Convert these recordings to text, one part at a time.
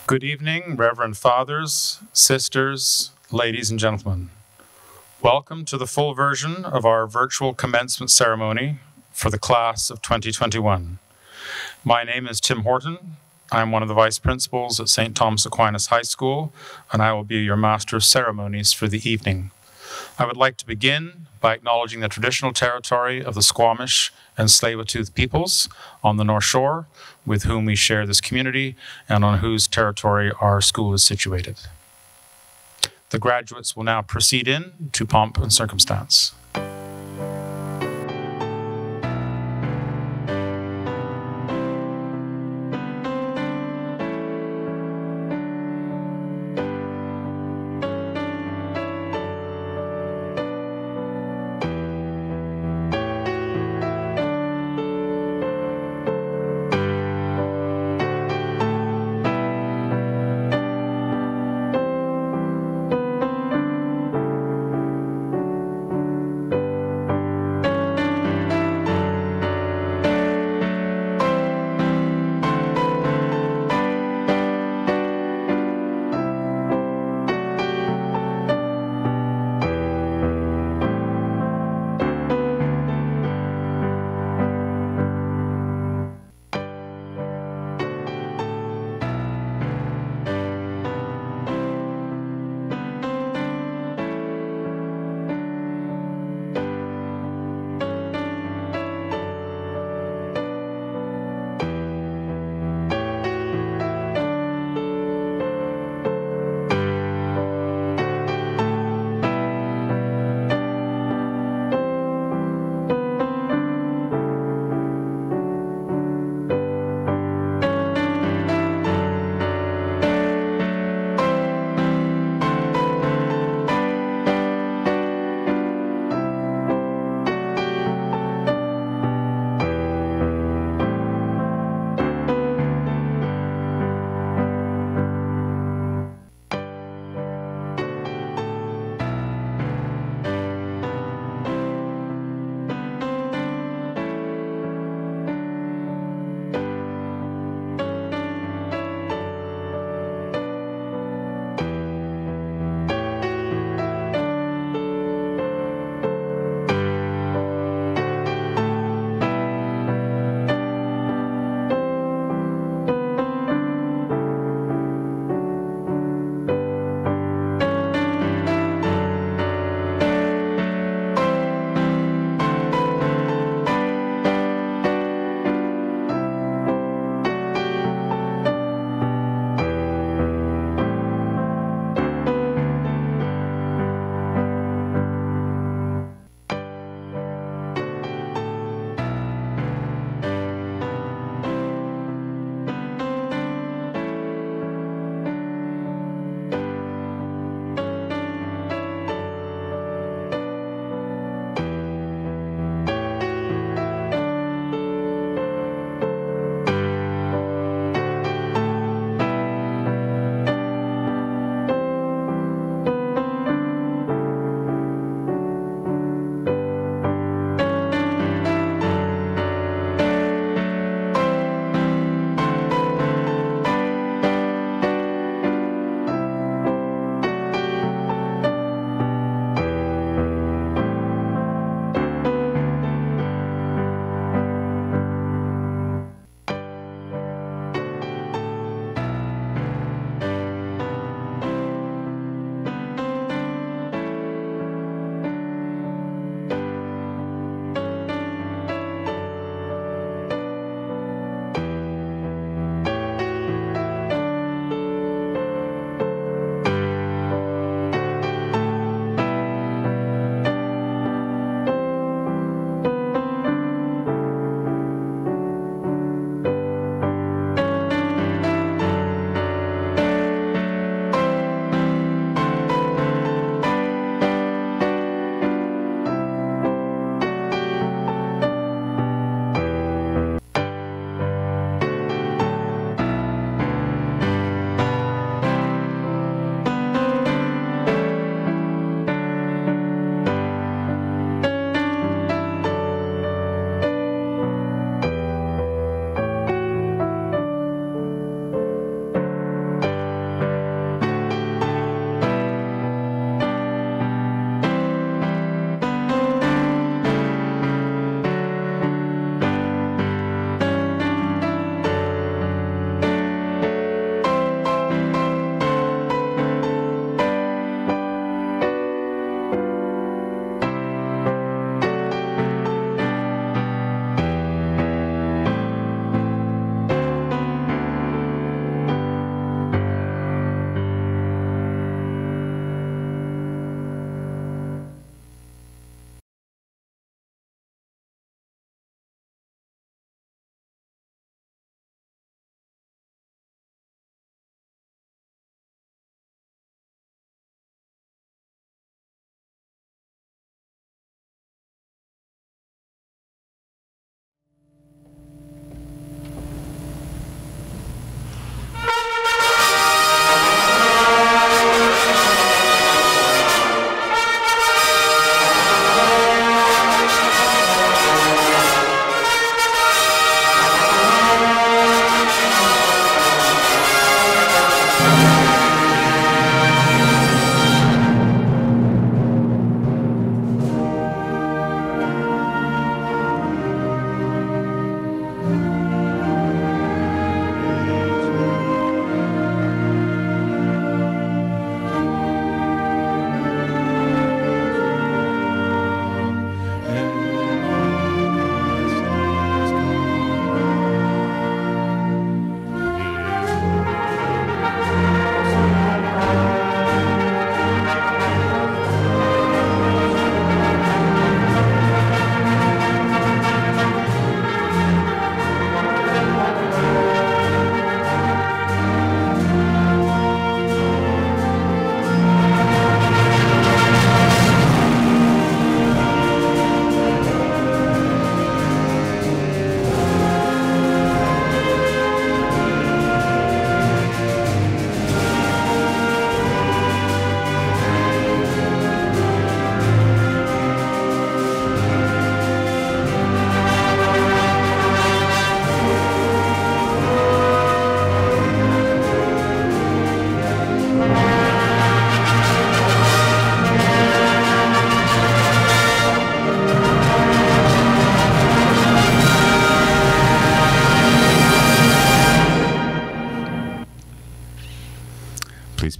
Good evening, Reverend Fathers, Sisters, ladies and gentlemen. Welcome to the full version of our virtual commencement ceremony for the class of 2021. My name is Tim Horton. I'm one of the vice principals at St. Thomas Aquinas High School, and I will be your master of ceremonies for the evening. I would like to begin by acknowledging the traditional territory of the Squamish and Tsleil-Waututh peoples on the North Shore, with whom we share this community and on whose territory our school is situated. The graduates will now proceed in to pomp and circumstance.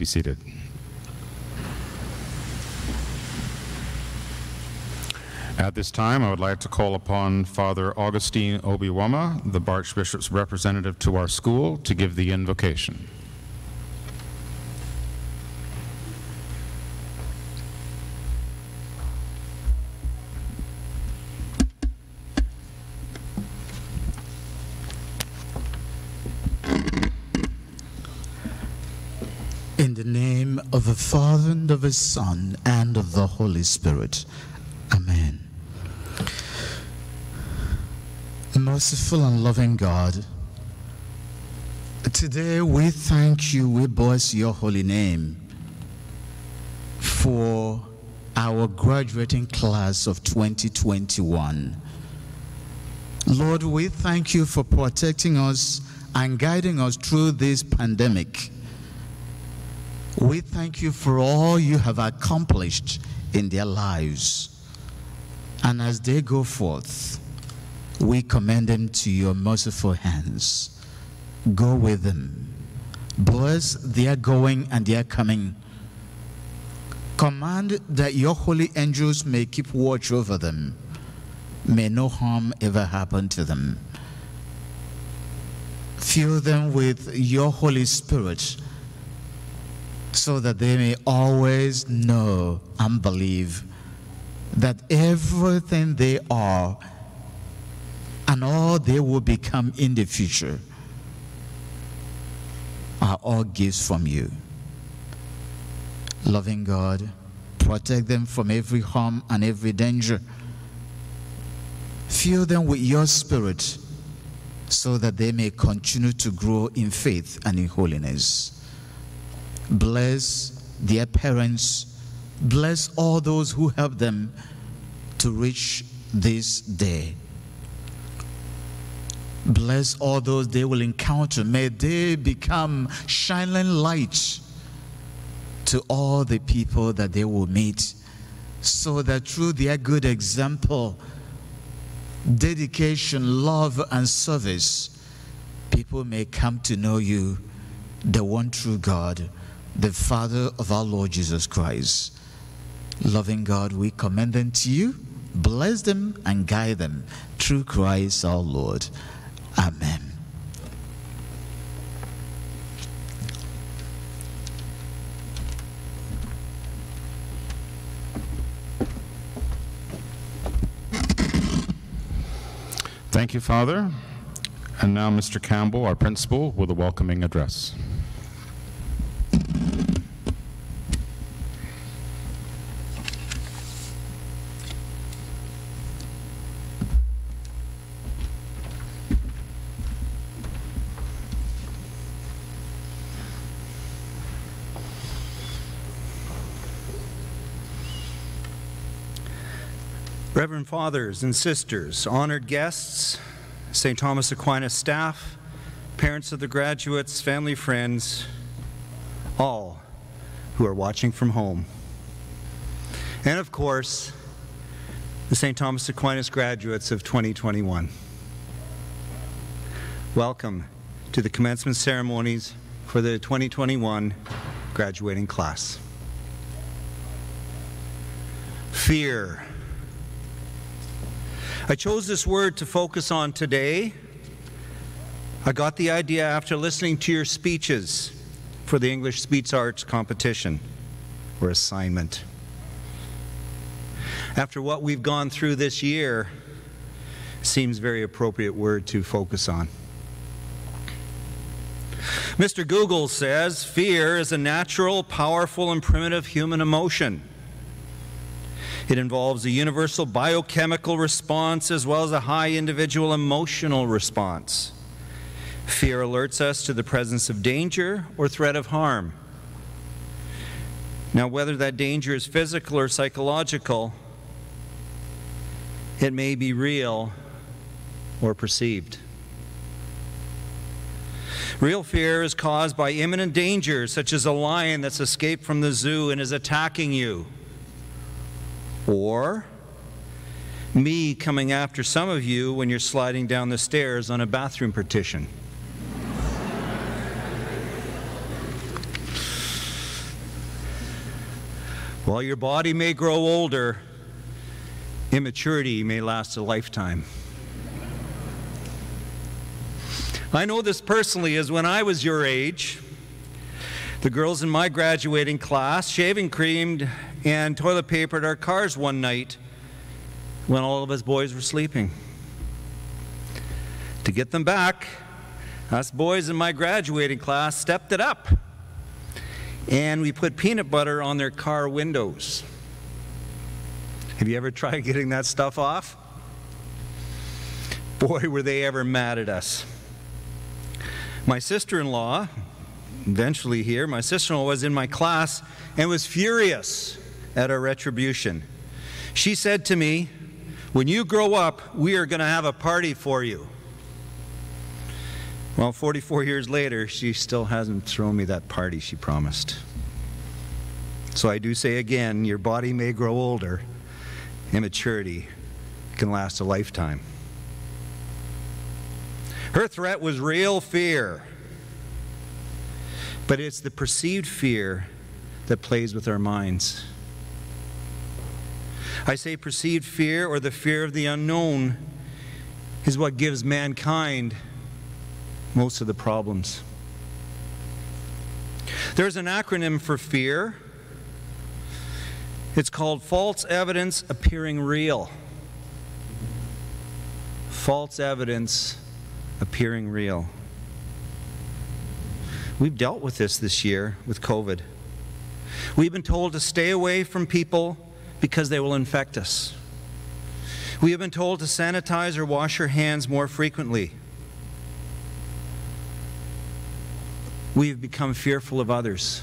seated. At this time, I would like to call upon Father Augustine Obiwama, the Archbishop's representative to our school, to give the invocation. In the name of the Father, and of His Son, and of the Holy Spirit. Amen. Merciful and loving God, today we thank you, we bless your holy name for our graduating class of 2021. Lord, we thank you for protecting us and guiding us through this pandemic. We thank you for all you have accomplished in their lives. And as they go forth, we commend them to your merciful hands. Go with them. Bless their going and their coming. Command that your holy angels may keep watch over them. May no harm ever happen to them. Fill them with your Holy Spirit so that they may always know and believe that everything they are and all they will become in the future are all gifts from you. Loving God, protect them from every harm and every danger. Fill them with your Spirit so that they may continue to grow in faith and in holiness. Bless their parents. Bless all those who help them to reach this day. Bless all those they will encounter. May they become shining lights to all the people that they will meet, so that through their good example, dedication, love, and service, people may come to know you, the one true God, the Father of our Lord Jesus Christ. Loving God, we commend them to you. Bless them and guide them through Christ our Lord. Amen. Thank you, Father. And now Mr. Campbell, our principal, with a welcoming address. Reverend Fathers and Sisters, honored guests, St. Thomas Aquinas staff, parents of the graduates, family, friends, all who are watching from home. And of course, the St. Thomas Aquinas graduates of 2021. Welcome to the commencement ceremonies for the 2021 graduating class. Fear. I chose this word to focus on today. I got the idea after listening to your speeches for the English Speech Arts competition or assignment. After what we've gone through this year, it seems a very appropriate word to focus on. Mr. Google says, fear is a natural, powerful, and primitive human emotion. It involves a universal biochemical response as well as a high individual emotional response. Fear alerts us to the presence of danger or threat of harm. Now, whether that danger is physical or psychological, it may be real or perceived. Real fear is caused by imminent danger, such as a lion that's escaped from the zoo and is attacking you. Or me coming after some of you when you're sliding down the stairs on a bathroom partition. While your body may grow older, immaturity may last a lifetime. I know this personally, as when I was your age, the girls in my graduating class shaving creamed and toilet papered our cars one night when all of us boys were sleeping. To get them back, us boys in my graduating class stepped it up, and we put peanut butter on their car windows. Have you ever tried getting that stuff off? Boy, were they ever mad at us. My sister-in-law, eventually here, my sister-in-law was in my class and was furious at our retribution. She said to me, "When you grow up, we are going to have a party for you." Well, 44 years later, she still hasn't thrown me that party she promised. So I do say again, your body may grow older. Immaturity can last a lifetime. Her threat was real fear. But it's the perceived fear that plays with our minds. I say perceived fear, or the fear of the unknown, is what gives mankind most of the problems. There's an acronym for fear. It's called false evidence appearing real. False evidence appearing real. We've dealt with this year with COVID. We've been told to stay away from people because they will infect us. We have been told to sanitize or wash our hands more frequently. We have become fearful of others.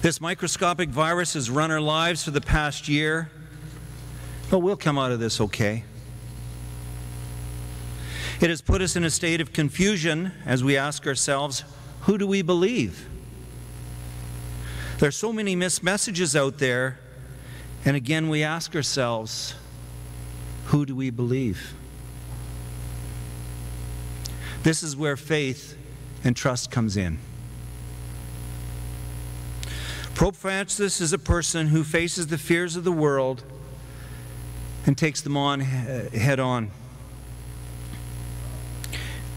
This microscopic virus has run our lives for the past year, but we'll come out of this okay. It has put us in a state of confusion as we ask ourselves, who do we believe? There are so many missed messages out there, and again we ask ourselves, who do we believe? This is where faith and trust comes in. Pope Francis is a person who faces the fears of the world and takes them on head on.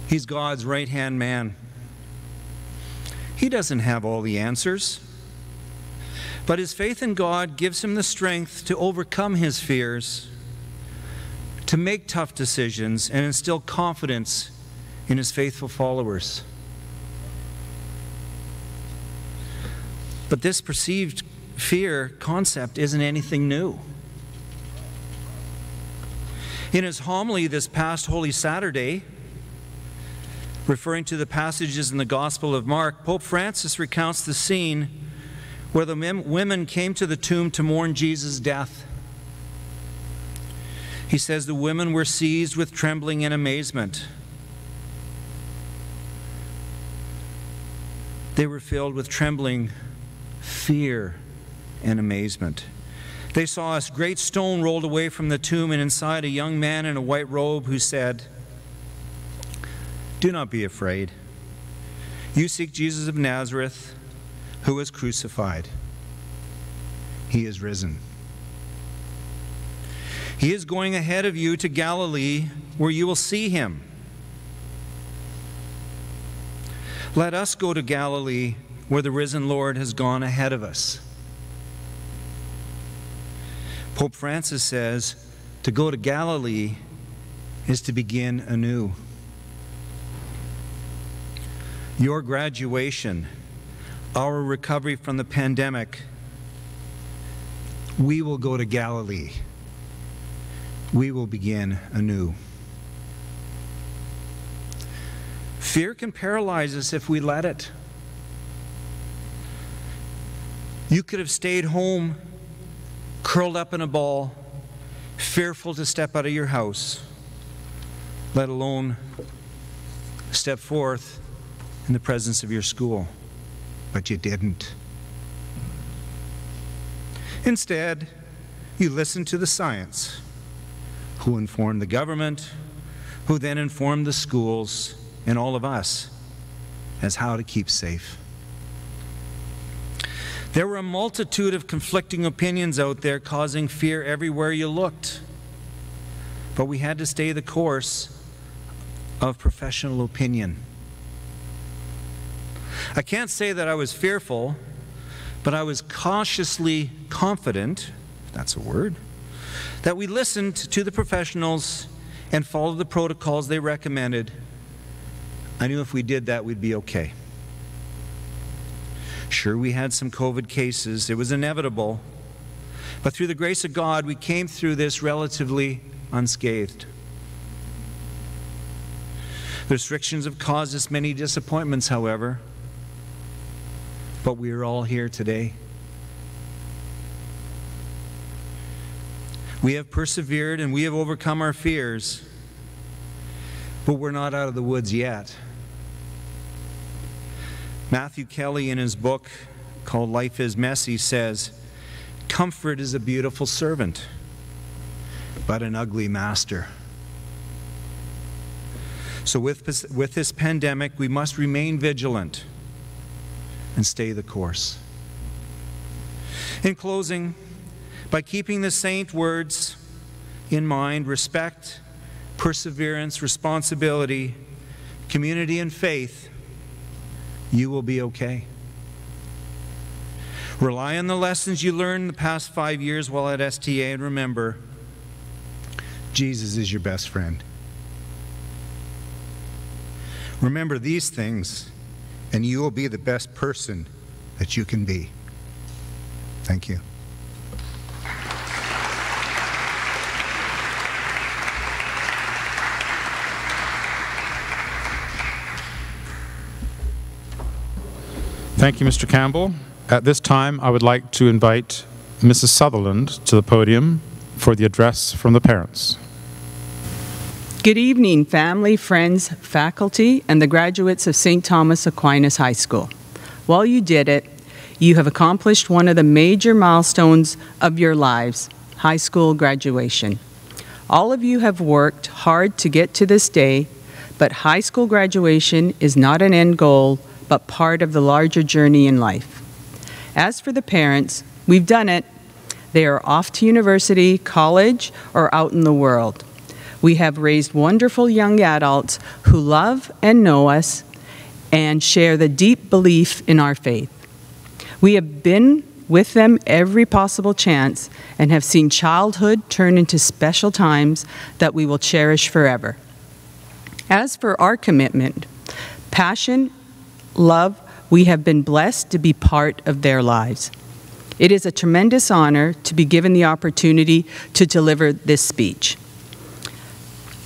He's God's right-hand man. He doesn't have all the answers, but his faith in God gives him the strength to overcome his fears, to make tough decisions, and instill confidence in his faithful followers. But this perceived fear concept isn't anything new. In his homily this past Holy Saturday, referring to the passages in the Gospel of Mark, Pope Francis recounts the scene where the women came to the tomb to mourn Jesus' death. He says the women were seized with trembling and amazement. They were filled with trembling, fear, and amazement. They saw a great stone rolled away from the tomb, and inside a young man in a white robe who said, "Do not be afraid. You seek Jesus of Nazareth, who was crucified. He is risen. He is going ahead of you to Galilee, where you will see him. Let us go to Galilee, where the risen Lord has gone ahead of us." Pope Francis says to go to Galilee is to begin anew. Your graduation, our recovery from the pandemic, we will go to Galilee. We will begin anew. Fear can paralyze us if we let it. You could have stayed home, curled up in a ball, fearful to step out of your house, let alone step forth in the presence of your school. But you didn't. Instead, you listened to the science, who informed the government, who then informed the schools and all of us as how to keep safe. There were a multitude of conflicting opinions out there causing fear everywhere you looked. But we had to stay the course of professional opinion. I can't say that I was fearful, but I was cautiously confident, if that's a word, that we listened to the professionals and followed the protocols they recommended. I knew if we did that, we'd be okay. Sure, we had some COVID cases. It was inevitable. But through the grace of God, we came through this relatively unscathed. The restrictions have caused us many disappointments, however. But we are all here today. We have persevered and we have overcome our fears. But we're not out of the woods yet. Matthew Kelly, in his book called Life is Messy, says, "Comfort is a beautiful servant, but an ugly master." So with this pandemic, we must remain vigilant and stay the course. In closing, by keeping the saint words in mind, respect, perseverance, responsibility, community, and faith, you will be okay. Rely on the lessons you learned the past 5 years while at STA, and remember, Jesus is your best friend. Remember these things, and you will be the best person that you can be. Thank you. Thank you, Mr. Campbell. At this time, I would like to invite Mrs. Sutherland to the podium for the address from the parents. Good evening, family, friends, faculty, and the graduates of St. Thomas Aquinas High School. While you did it, you have accomplished one of the major milestones of your lives, high school graduation. All of you have worked hard to get to this day, but high school graduation is not an end goal, but part of the larger journey in life. As for the parents, we've done it. They are off to university, college, or out in the world. We have raised wonderful young adults who love and know us and share the deep belief in our faith. We have been with them every possible chance and have seen childhood turn into special times that we will cherish forever. As for our commitment, passion, love, we have been blessed to be part of their lives. It is a tremendous honor to be given the opportunity to deliver this speech.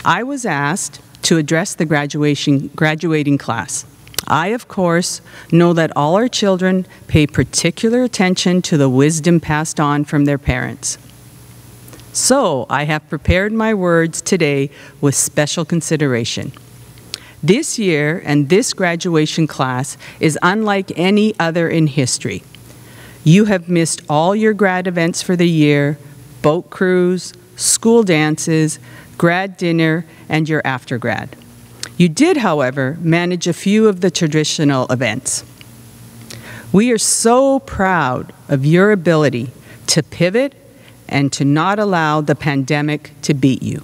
I was asked to address the graduating class. I, of course, know that all our children pay particular attention to the wisdom passed on from their parents. So I have prepared my words today with special consideration. This year and this graduation class is unlike any other in history. You have missed all your grad events for the year, boat cruise, school dances, grad dinner, and your aftergrad. You did, however, manage a few of the traditional events. We are so proud of your ability to pivot and to not allow the pandemic to beat you.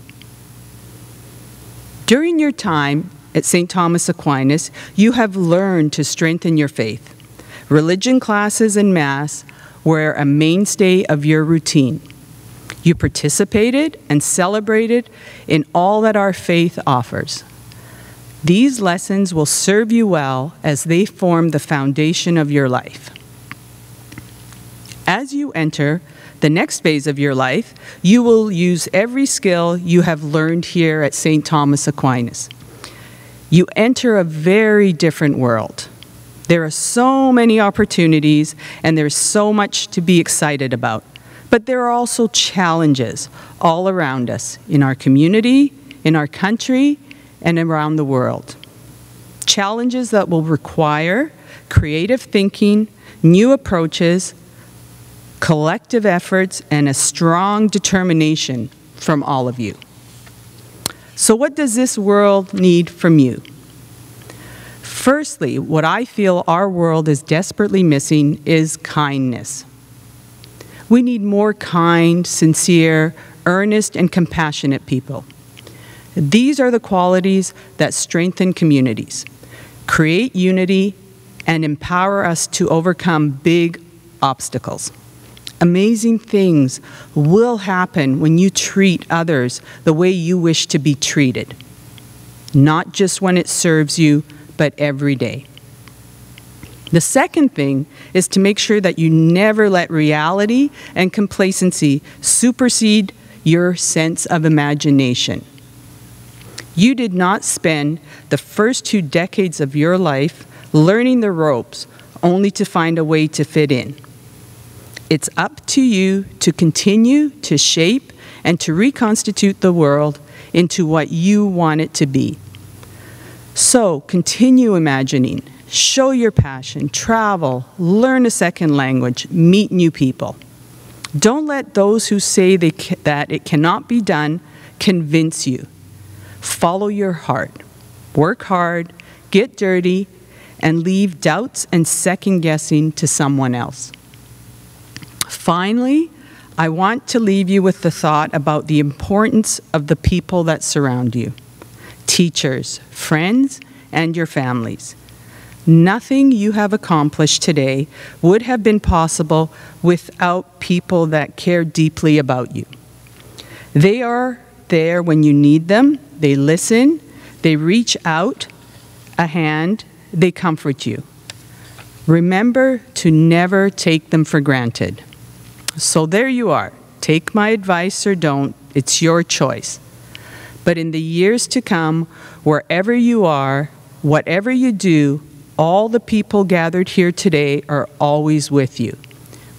During your time at St. Thomas Aquinas, you have learned to strengthen your faith. Religion classes and Mass were a mainstay of your routine. You participated and celebrated in all that our faith offers. These lessons will serve you well as they form the foundation of your life. As you enter the next phase of your life, you will use every skill you have learned here at St. Thomas Aquinas. You enter a very different world. There are so many opportunities and there's so much to be excited about. But there are also challenges all around us, in our community, in our country, and around the world. Challenges that will require creative thinking, new approaches, collective efforts, and a strong determination from all of you. So what does this world need from you? Firstly, what I feel our world is desperately missing is kindness. We need more kind, sincere, earnest, and compassionate people. These are the qualities that strengthen communities, create unity, and empower us to overcome big obstacles. Amazing things will happen when you treat others the way you wish to be treated, not just when it serves you, but every day. The second thing is to make sure that you never let reality and complacency supersede your sense of imagination. You did not spend the first 2 decades of your life learning the ropes only to find a way to fit in. It's up to you to continue to shape and to reconstitute the world into what you want it to be. So continue imagining, show your passion, travel, learn a second language, meet new people. Don't let those who say that it cannot be done convince you. Follow your heart, work hard, get dirty, and leave doubts and second guessing to someone else. Finally, I want to leave you with the thought about the importance of the people that surround you. Teachers, friends, and your families. Nothing you have accomplished today would have been possible without people that care deeply about you. They are there when you need them, they listen, they reach out a hand, they comfort you. Remember to never take them for granted. So there you are. Take my advice or don't, it's your choice. But in the years to come, wherever you are, whatever you do, all the people gathered here today are always with you.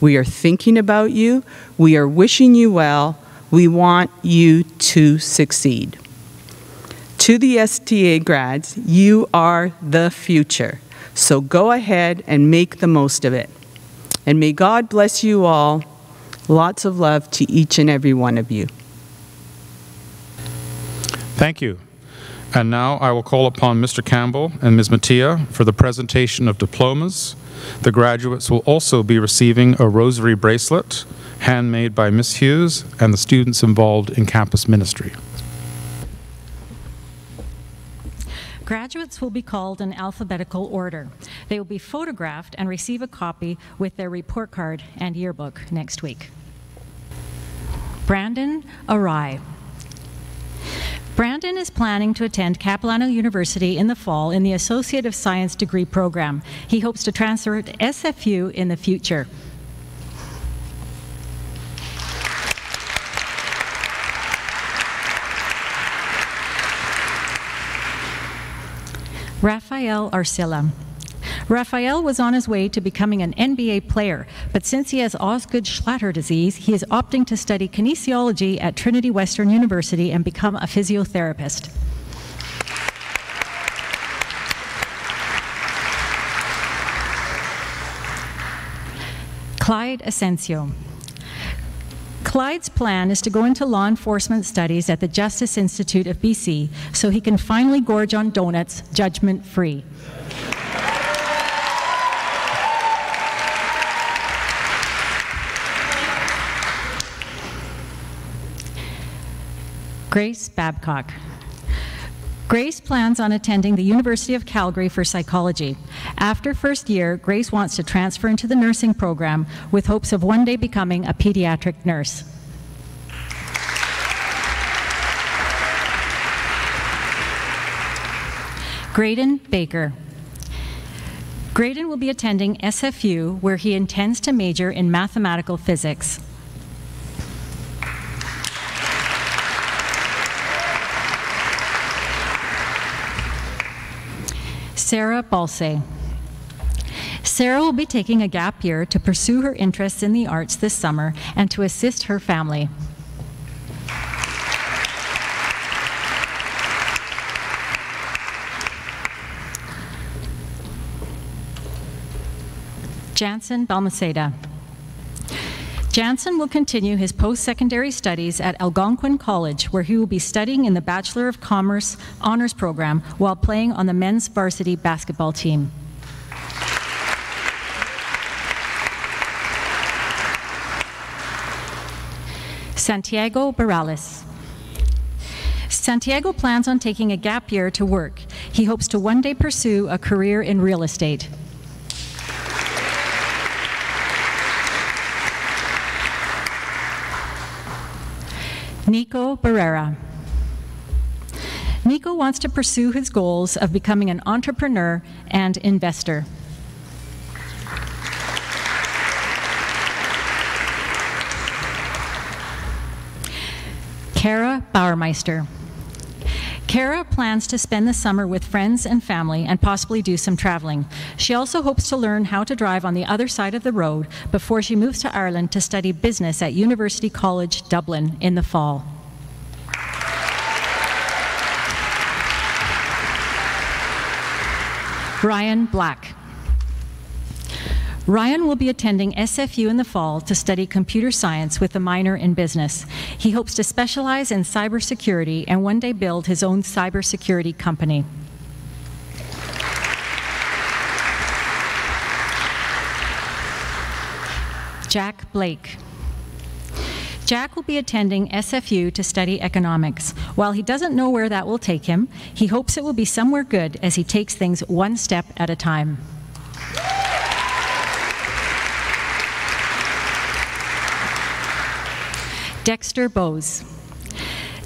We are thinking about you. We are wishing you well. We want you to succeed. To the STA grads, you are the future. So go ahead and make the most of it. And may God bless you all. Lots of love to each and every one of you. Thank you. And now I will call upon Mr. Campbell and Ms. Mattia for the presentation of diplomas. The graduates will also be receiving a rosary bracelet, handmade by Ms. Hughes and the students involved in campus ministry. Graduates will be called in alphabetical order. They will be photographed and receive a copy with their report card and yearbook next week. Brandon Arai. Brandon is planning to attend Capilano University in the fall in the Associate of Science degree program. He hopes to transfer to SFU in the future. Raphael Arcilla. Raphael was on his way to becoming an NBA player, but since he has Osgood-Schlatter disease, he is opting to study kinesiology at Trinity Western University and become a physiotherapist. Clyde Asensio. Clyde's plan is to go into law enforcement studies at the Justice Institute of BC so he can finally gorge on donuts judgment-free. Grace Babcock. Grace plans on attending the University of Calgary for psychology. After first year, Grace wants to transfer into the nursing program with hopes of one day becoming a pediatric nurse. Graydon Baker. Graydon will be attending SFU, where he intends to major in mathematical physics. Sarah Balse. Sarah will be taking a gap year to pursue her interests in the arts this summer and to assist her family. Jansen Balmaceda. Jansen will continue his post-secondary studies at Algonquin College, where he will be studying in the Bachelor of Commerce Honors Program while playing on the men's varsity basketball team. Santiago Barrales. Santiago plans on taking a gap year to work. He hopes to one day pursue a career in real estate. Nico Barrera. Nico wants to pursue his goals of becoming an entrepreneur and investor. Cara Bauermeister. Cara plans to spend the summer with friends and family and possibly do some traveling. She also hopes to learn how to drive on the other side of the road before she moves to Ireland to study business at University College Dublin in the fall. Ryan Black. Ryan will be attending SFU in the fall to study computer science with a minor in business. He hopes to specialize in cybersecurity and one day build his own cybersecurity company. Jack Blake. Jack will be attending SFU to study economics. While he doesn't know where that will take him, he hopes it will be somewhere good as he takes things one step at a time. Dexter Boase.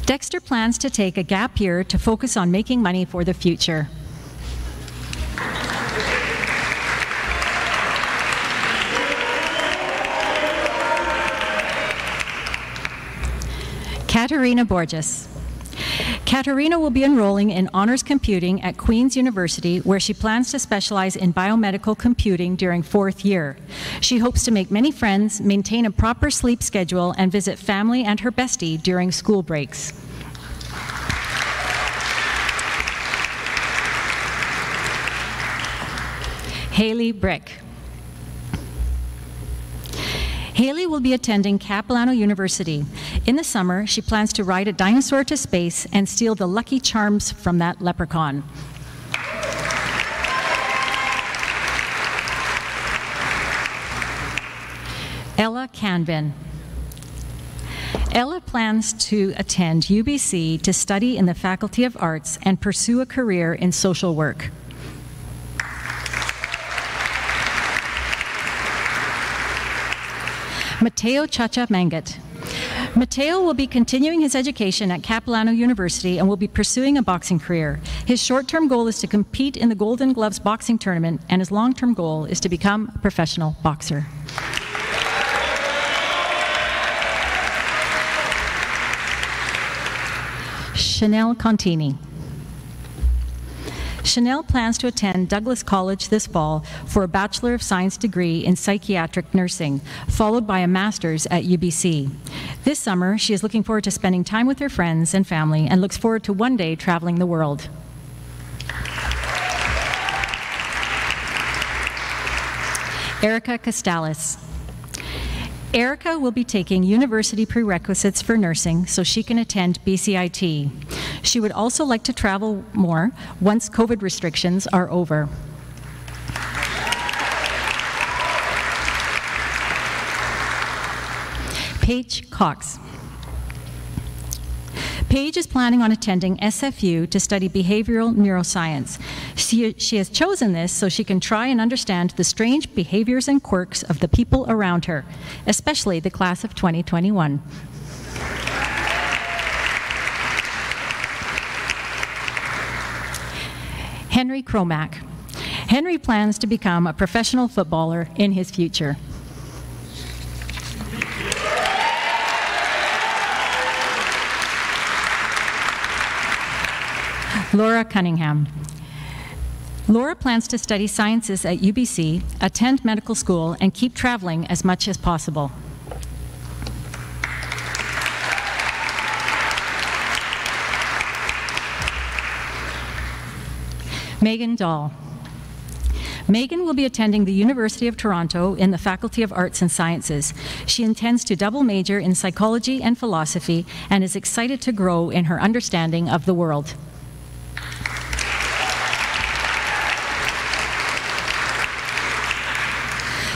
Dexter plans to take a gap year to focus on making money for the future. Caterina Borges. Caterina will be enrolling in honors computing at Queen's University, where she plans to specialize in biomedical computing during 4th year. She hopes to make many friends, maintain a proper sleep schedule, and visit family and her bestie during school breaks. Hailey Brick. Hailey will be attending Capilano University. In the summer, she plans to ride a dinosaur to space and steal the lucky charms from that leprechaun. Ella Canvin. Ella plans to attend UBC to study in the Faculty of Arts and pursue a career in social work. Mateo Chacha Mangat. Mateo will be continuing his education at Capilano University and will be pursuing a boxing career. His short-term goal is to compete in the Golden Gloves boxing tournament, and his long-term goal is to become a professional boxer. Chanelle Contini. Chanelle plans to attend Douglas College this fall for a Bachelor of Science degree in psychiatric nursing, followed by a master's at UBC. This summer, she is looking forward to spending time with her friends and family and looks forward to one day traveling the world. Ericka Costales. Ericka will be taking university prerequisites for nursing so she can attend BCIT. She would also like to travel more once COVID restrictions are over. Paige Cox. Paige is planning on attending SFU to study behavioral neuroscience. She has chosen this so she can try and understand the strange behaviors and quirks of the people around her, especially the class of 2021. Henry Cromack. Henry plans to become a professional footballer in his future. Laura Cunningham. Laura plans to study sciences at UBC, attend medical school, and keep traveling as much as possible. Meghan Dahl. Meghan will be attending the University of Toronto in the Faculty of Arts and Sciences. She intends to double major in psychology and philosophy and is excited to grow in her understanding of the world.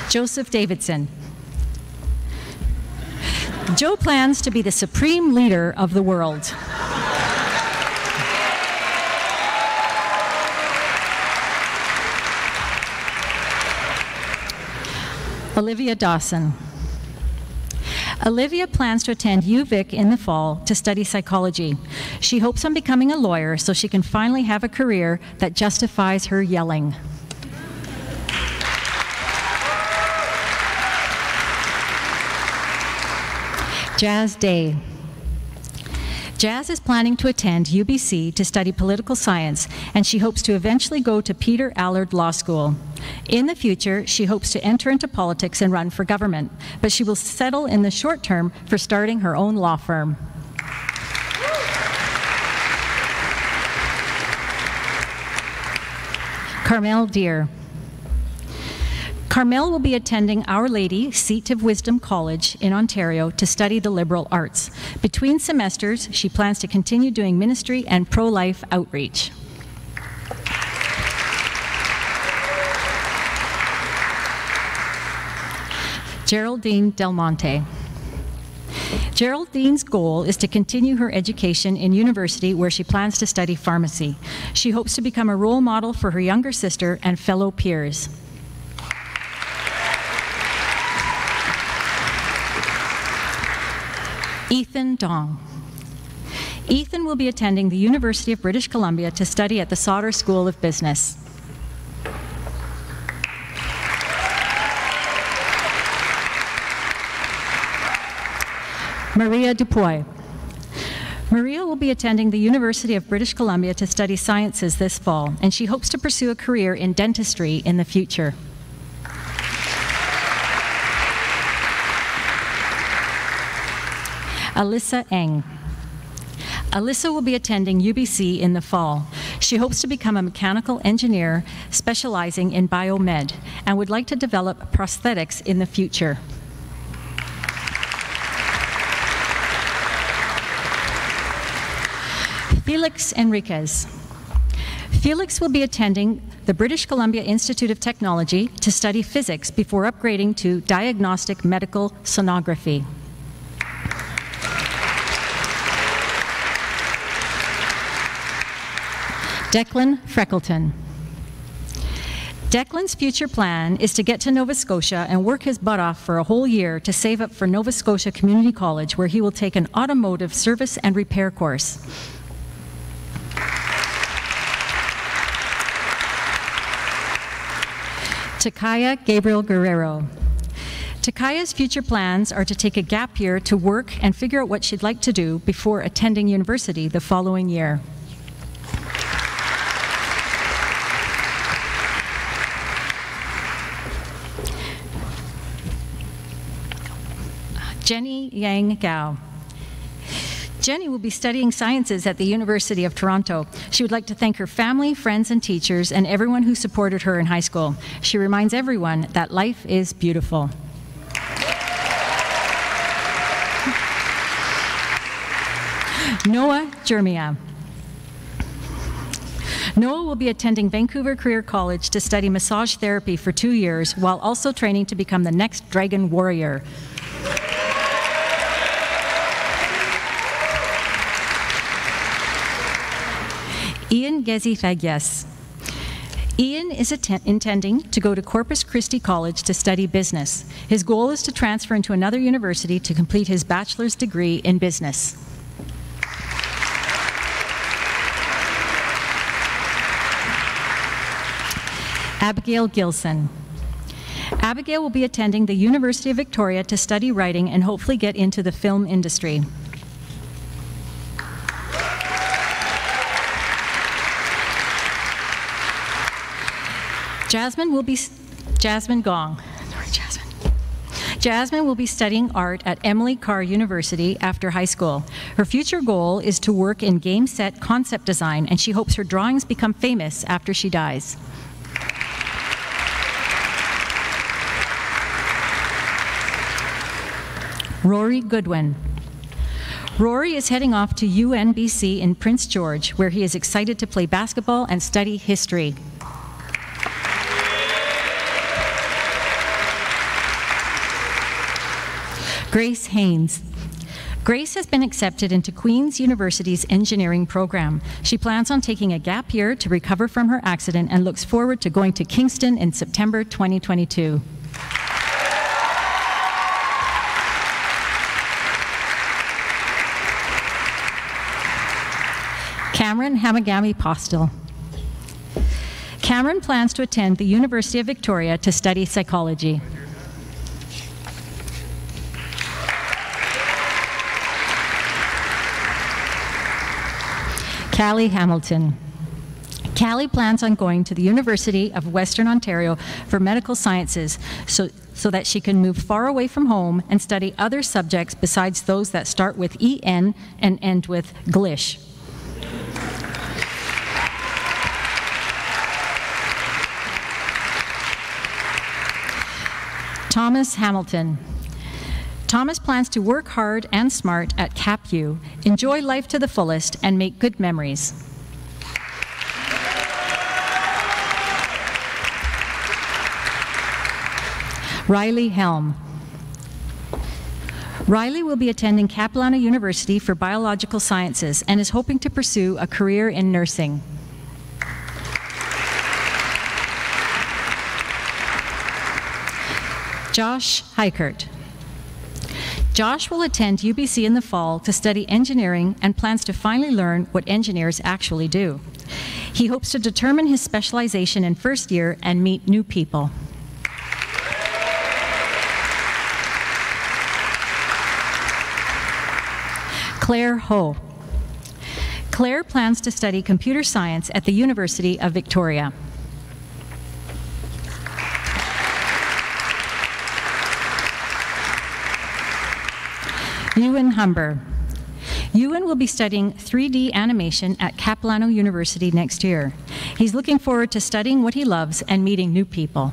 Joseph Davidson. Joe plans to be the supreme leader of the world. Olivia Dawson. Olivia plans to attend UVic in the fall to study psychology. She hopes on becoming a lawyer so she can finally have a career that justifies her yelling. Jazz Day. Jazz is planning to attend UBC to study political science, and she hopes to eventually go to Peter Allard Law School. In the future, she hopes to enter into politics and run for government, but she will settle in the short term for starting her own law firm. Carmel Deer. Carmel will be attending Our Lady Seat of Wisdom College in Ontario to study the liberal arts. Between semesters, she plans to continue doing ministry and pro-life outreach. Geraldine Del Monte. Geraldine's goal is to continue her education in university where she plans to study pharmacy. She hopes to become a role model for her younger sister and fellow peers. Ethan Dong. Ethan will be attending the University of British Columbia to study at the Sauder School of Business. Maria Dupuy. Maria will be attending the University of British Columbia to study sciences this fall, and she hopes to pursue a career in dentistry in the future. Alyssa Eng. Alyssa will be attending UBC in the fall. She hopes to become a mechanical engineer specializing in biomed and would like to develop prosthetics in the future. Felix Enriquez. Felix will be attending the British Columbia Institute of Technology to study physics before upgrading to diagnostic medical sonography. Declan Freckelton. Declan's future plan is to get to Nova Scotia and work his butt off for a whole year to save up for Nova Scotia Community College, where he will take an automotive service and repair course. Takaya Gabriel Guerrero. Takaya's future plans are to take a gap year to work and figure out what she'd like to do before attending university the following year. Jenny Yang Gao. Jenny will be studying sciences at the University of Toronto. She would like to thank her family, friends, and teachers, and everyone who supported her in high school. She reminds everyone that life is beautiful. Noah Jermia. Noah will be attending Vancouver Career College to study massage therapy for 2 years, while also training to become the next Dragon Warrior. Ian Gezi Fagyes. Ian is intending to go to Corpus Christi College to study business. His goal is to transfer into another university to complete his bachelor's degree in business. Abigail Gilson. Abigail will be attending the University of Victoria to study writing and hopefully get into the film industry. Jasmine Gong. Jasmine will be studying art at Emily Carr University after high school. Her future goal is to work in game set concept design, and she hopes her drawings become famous after she dies. Rory Goodwin. Rory is heading off to UNBC in Prince George, where he is excited to play basketball and study history. Grace Haynes. Grace has been accepted into Queen's University's engineering program. She plans on taking a gap year to recover from her accident and looks forward to going to Kingston in September 2022. Cameron Hamagami Postel. Cameron plans to attend the University of Victoria to study psychology. Calleigh Hamilton. Calleigh plans on going to the University of Western Ontario for medical sciences so that she can move far away from home and study other subjects besides those that start with EN and end with Glish. Thomas Hamilton. Thomas plans to work hard and smart at CapU, enjoy life to the fullest, and make good memories. Riley Helm. Riley will be attending Capilano University for Biological Sciences and is hoping to pursue a career in nursing. Josh Heikert. Josh will attend UBC in the fall to study engineering and plans to finally learn what engineers actually do. He hopes to determine his specialization in first year and meet new people. Clare Hoh. Claire plans to study computer science at the University of Victoria. Ewan Humber. Ewan will be studying 3D animation at Capilano University next year. He's looking forward to studying what he loves and meeting new people.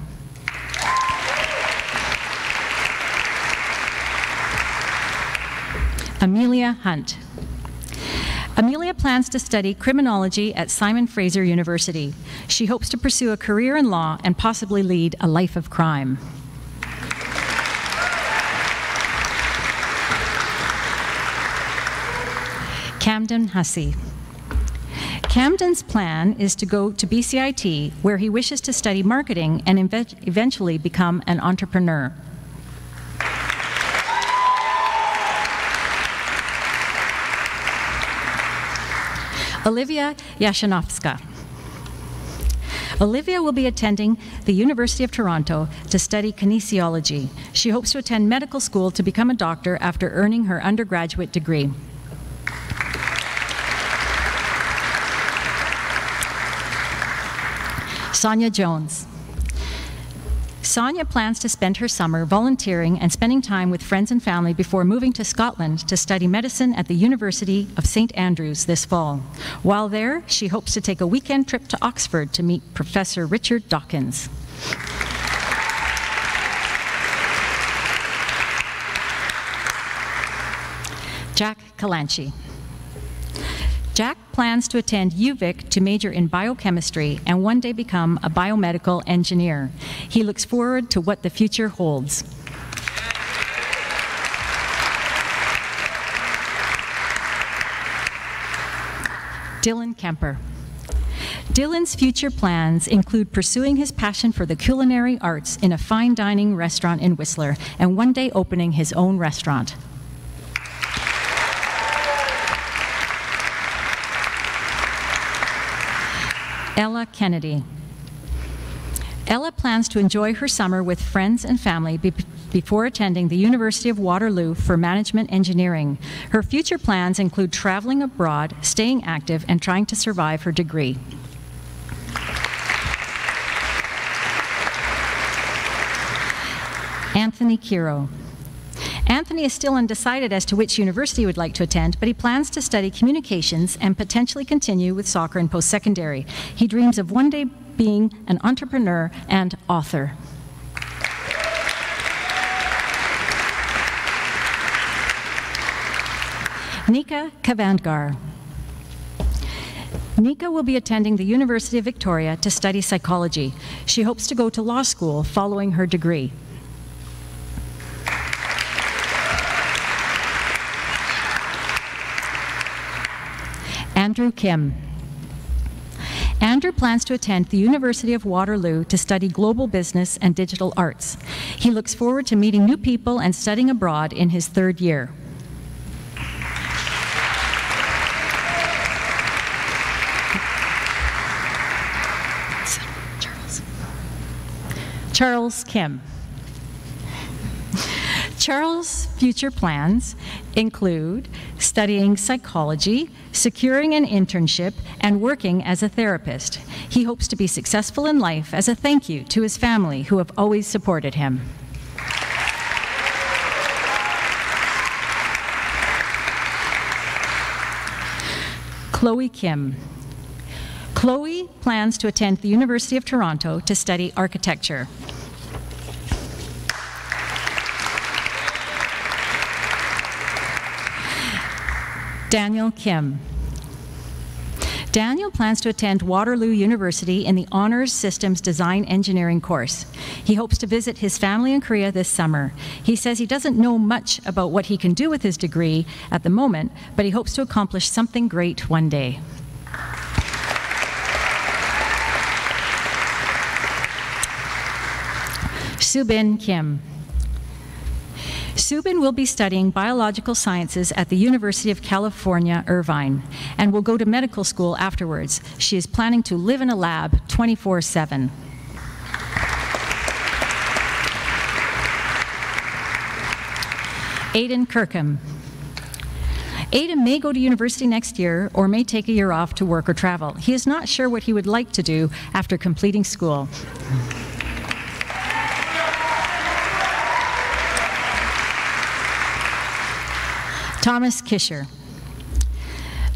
Amelia Hunt. Amelia plans to study criminology at Simon Fraser University. She hopes to pursue a career in law and possibly lead a life of crime. Camden Hussey. Camden's plan is to go to BCIT, where he wishes to study marketing and eventually become an entrepreneur. Olivia Jasionowska. Olivia will be attending the University of Toronto to study kinesiology. She hopes to attend medical school to become a doctor after earning her undergraduate degree. Sonya Jones. Sonya plans to spend her summer volunteering and spending time with friends and family before moving to Scotland to study medicine at the University of St. Andrews this fall. While there, she hopes to take a weekend trip to Oxford to meet Professor Richard Dawkins. Jack Kalanchi. Jack plans to attend UVic to major in biochemistry and one day become a biomedical engineer. He looks forward to what the future holds. Dylan Kemper. Dylan's future plans include pursuing his passion for the culinary arts in a fine dining restaurant in Whistler and one day opening his own restaurant. Ella Kennedy. Ella plans to enjoy her summer with friends and family before attending the University of Waterloo for management engineering. Her future plans include traveling abroad, staying active, and trying to survive her degree. Anthony Kiro. Anthony is still undecided as to which university he would like to attend, but he plans to study communications and potentially continue with soccer in post-secondary. He dreams of one day being an entrepreneur and author. Nika Khavandgar. Nika will be attending the University of Victoria to study psychology. She hopes to go to law school following her degree. Andrew Kim. Andrew plans to attend the University of Waterloo to study global business and digital arts. He looks forward to meeting new people and studying abroad in his third year. Charles Kim. Charles' future plans include studying psychology, securing an internship, and working as a therapist. He hopes to be successful in life as a thank you to his family who have always supported him. Chloe Kim. Chloe plans to attend the University of Toronto to study architecture. Daniel Kim. Daniel plans to attend Waterloo University in the Honours Systems Design Engineering course. He hopes to visit his family in Korea this summer. He says he doesn't know much about what he can do with his degree at the moment, but he hopes to accomplish something great one day. Soobin Kim. Soobin will be studying biological sciences at the University of California, Irvine, and will go to medical school afterwards. She is planning to live in a lab 24/7. Aodhan Kirkham. Aodhan may go to university next year or may take a year off to work or travel. He is not sure what he would like to do after completing school. Thomas Kisher.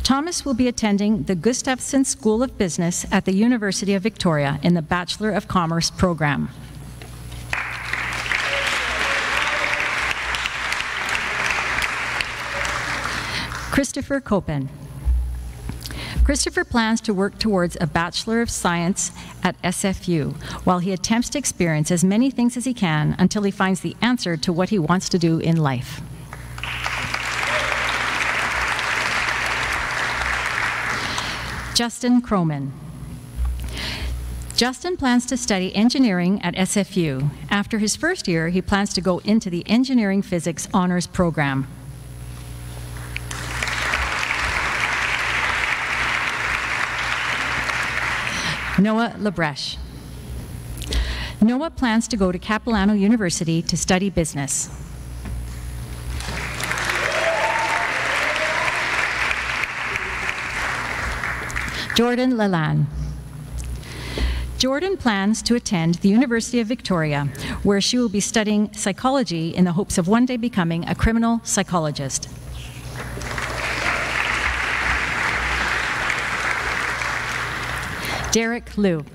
Thomas will be attending the Gustafson School of Business at the University of Victoria in the Bachelor of Commerce program. Christopher Copen. Christopher plans to work towards a Bachelor of Science at SFU while he attempts to experience as many things as he can until he finds the answer to what he wants to do in life. Justin Croman. Justin plans to study engineering at SFU. After his first year, he plans to go into the Engineering Physics Honours program. Noah Labreche. Noah plans to go to Capilano University to study business. Jordan Lalane. Jordan plans to attend the University of Victoria, where she will be studying psychology in the hopes of one day becoming a criminal psychologist. Derek Liu.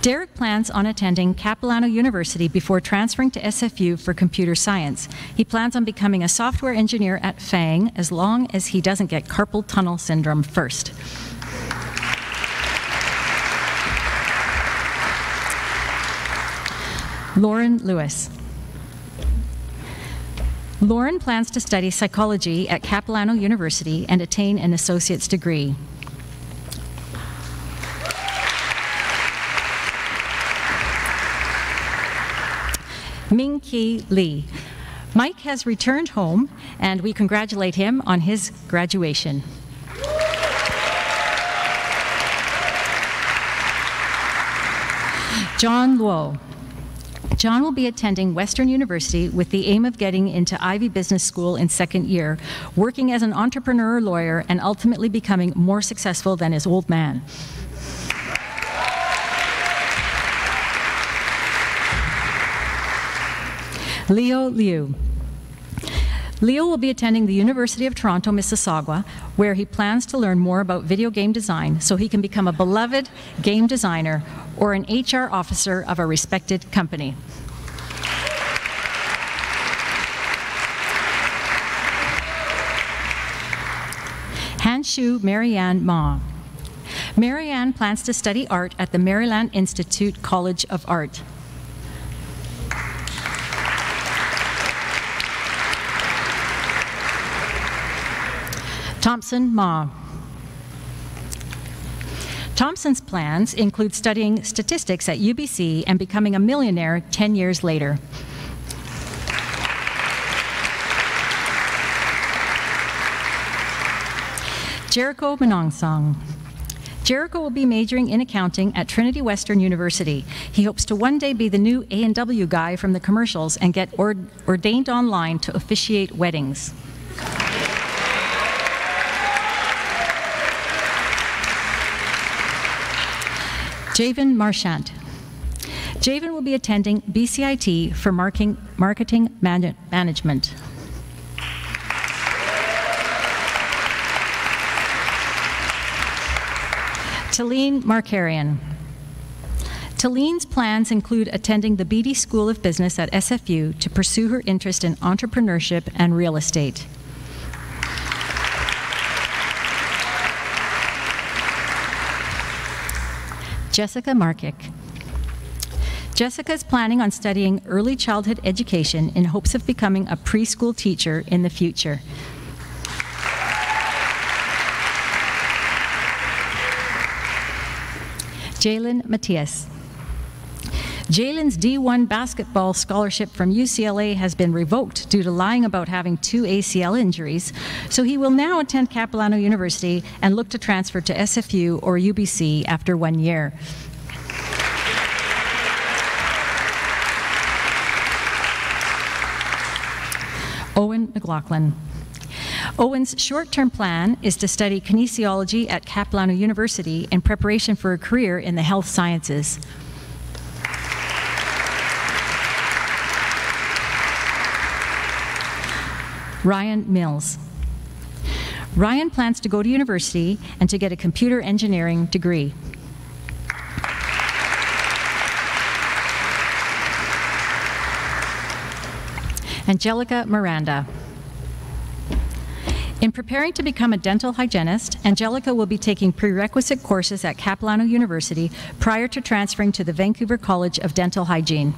Derek plans on attending Capilano University before transferring to SFU for computer science. He plans on becoming a software engineer at FANG as long as he doesn't get carpal tunnel syndrome first. Lauren Lewis. Lauren plans to study psychology at Capilano University and attain an associate's degree. Ming-Ki Lee. Mike has returned home, and we congratulate him on his graduation. John Luo. John will be attending Western University with the aim of getting into Ivy Business School in second year, working as an entrepreneur lawyer, and ultimately becoming more successful than his old man. Leo Liu. Leo will be attending the University of Toronto, Mississauga, where he plans to learn more about video game design so he can become a beloved game designer or an HR officer of a respected company. Hanshu Marianne Ma. Marianne plans to study art at the Maryland Institute College of Art. Thompson Ma. Thompson's plans include studying statistics at UBC and becoming a millionaire 10 years later. Jericho Manongsong. Jericho will be majoring in accounting at Trinity Western University. He hopes to one day be the new A&W guy from the commercials and get ordained online to officiate weddings. Javen Marchant. Javen will be attending BCIT for marketing management. Talene Markarian. Talene's plans include attending the Beatty School of Business at SFU to pursue her interest in entrepreneurship and real estate. Jessica Markick. Jessica is planning on studying early childhood education in hopes of becoming a preschool teacher in the future. Jalen Matias. Jalen's D1 basketball scholarship from UCLA has been revoked due to lying about having 2 ACL injuries, so he will now attend Capilano University and look to transfer to SFU or UBC after 1 year. Owen McLaughlin. Owen's short-term plan is to study kinesiology at Capilano University in preparation for a career in the health sciences. Ryan Mills. Ryan plans to go to university and to get a computer engineering degree. Angelica Miranda. In preparing to become a dental hygienist, Angelica will be taking prerequisite courses at Capilano University prior to transferring to the Vancouver College of Dental Hygiene.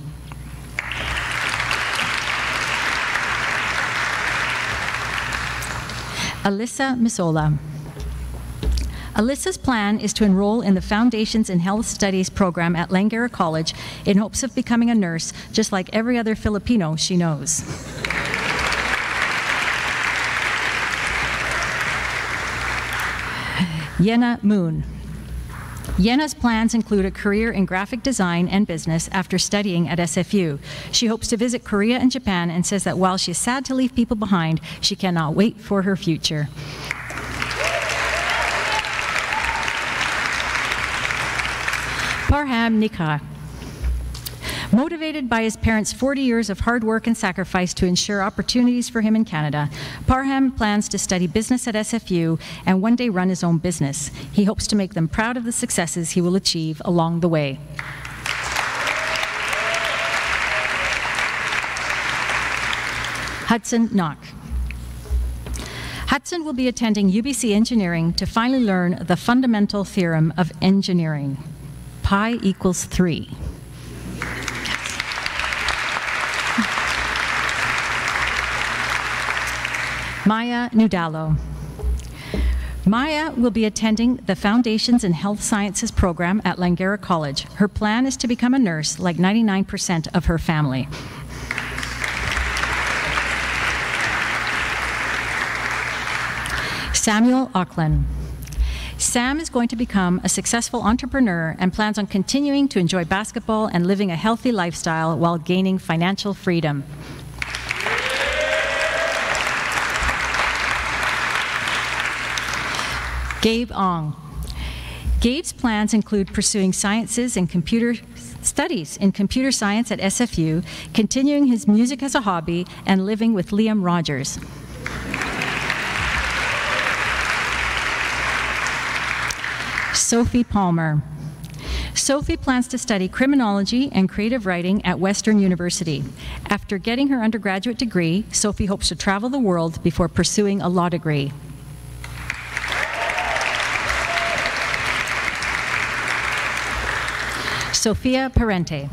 Alyssa Misola. Alyssa's plan is to enroll in the Foundations in Health Studies program at Langara College in hopes of becoming a nurse, just like every other Filipino she knows. Yenna Moon. Yenna's plans include a career in graphic design and business after studying at SFU. She hopes to visit Korea and Japan and says that while she is sad to leave people behind, she cannot wait for her future. Parham Nikah. Motivated by his parents' 40 years of hard work and sacrifice to ensure opportunities for him in Canada, Parham plans to study business at SFU and one day run his own business. He hopes to make them proud of the successes he will achieve along the way. Hudson Knock. Hudson will be attending UBC Engineering to finally learn the fundamental theorem of engineering. Pi equals 3. Maya Nudalo. Maya will be attending the Foundations in Health Sciences program at Langara College. Her plan is to become a nurse like 99% of her family. Samuel Auckland. Sam is going to become a successful entrepreneur and plans on continuing to enjoy basketball and living a healthy lifestyle while gaining financial freedom. Gabe Ong. Gabe's plans include pursuing sciences and computer studies in computer science at SFU, continuing his music as a hobby, and living with Liam Rogers. Sophie Palmer. Sophie plans to study criminology and creative writing at Western University. After getting her undergraduate degree, Sophie hopes to travel the world before pursuing a law degree. Sophia Parente.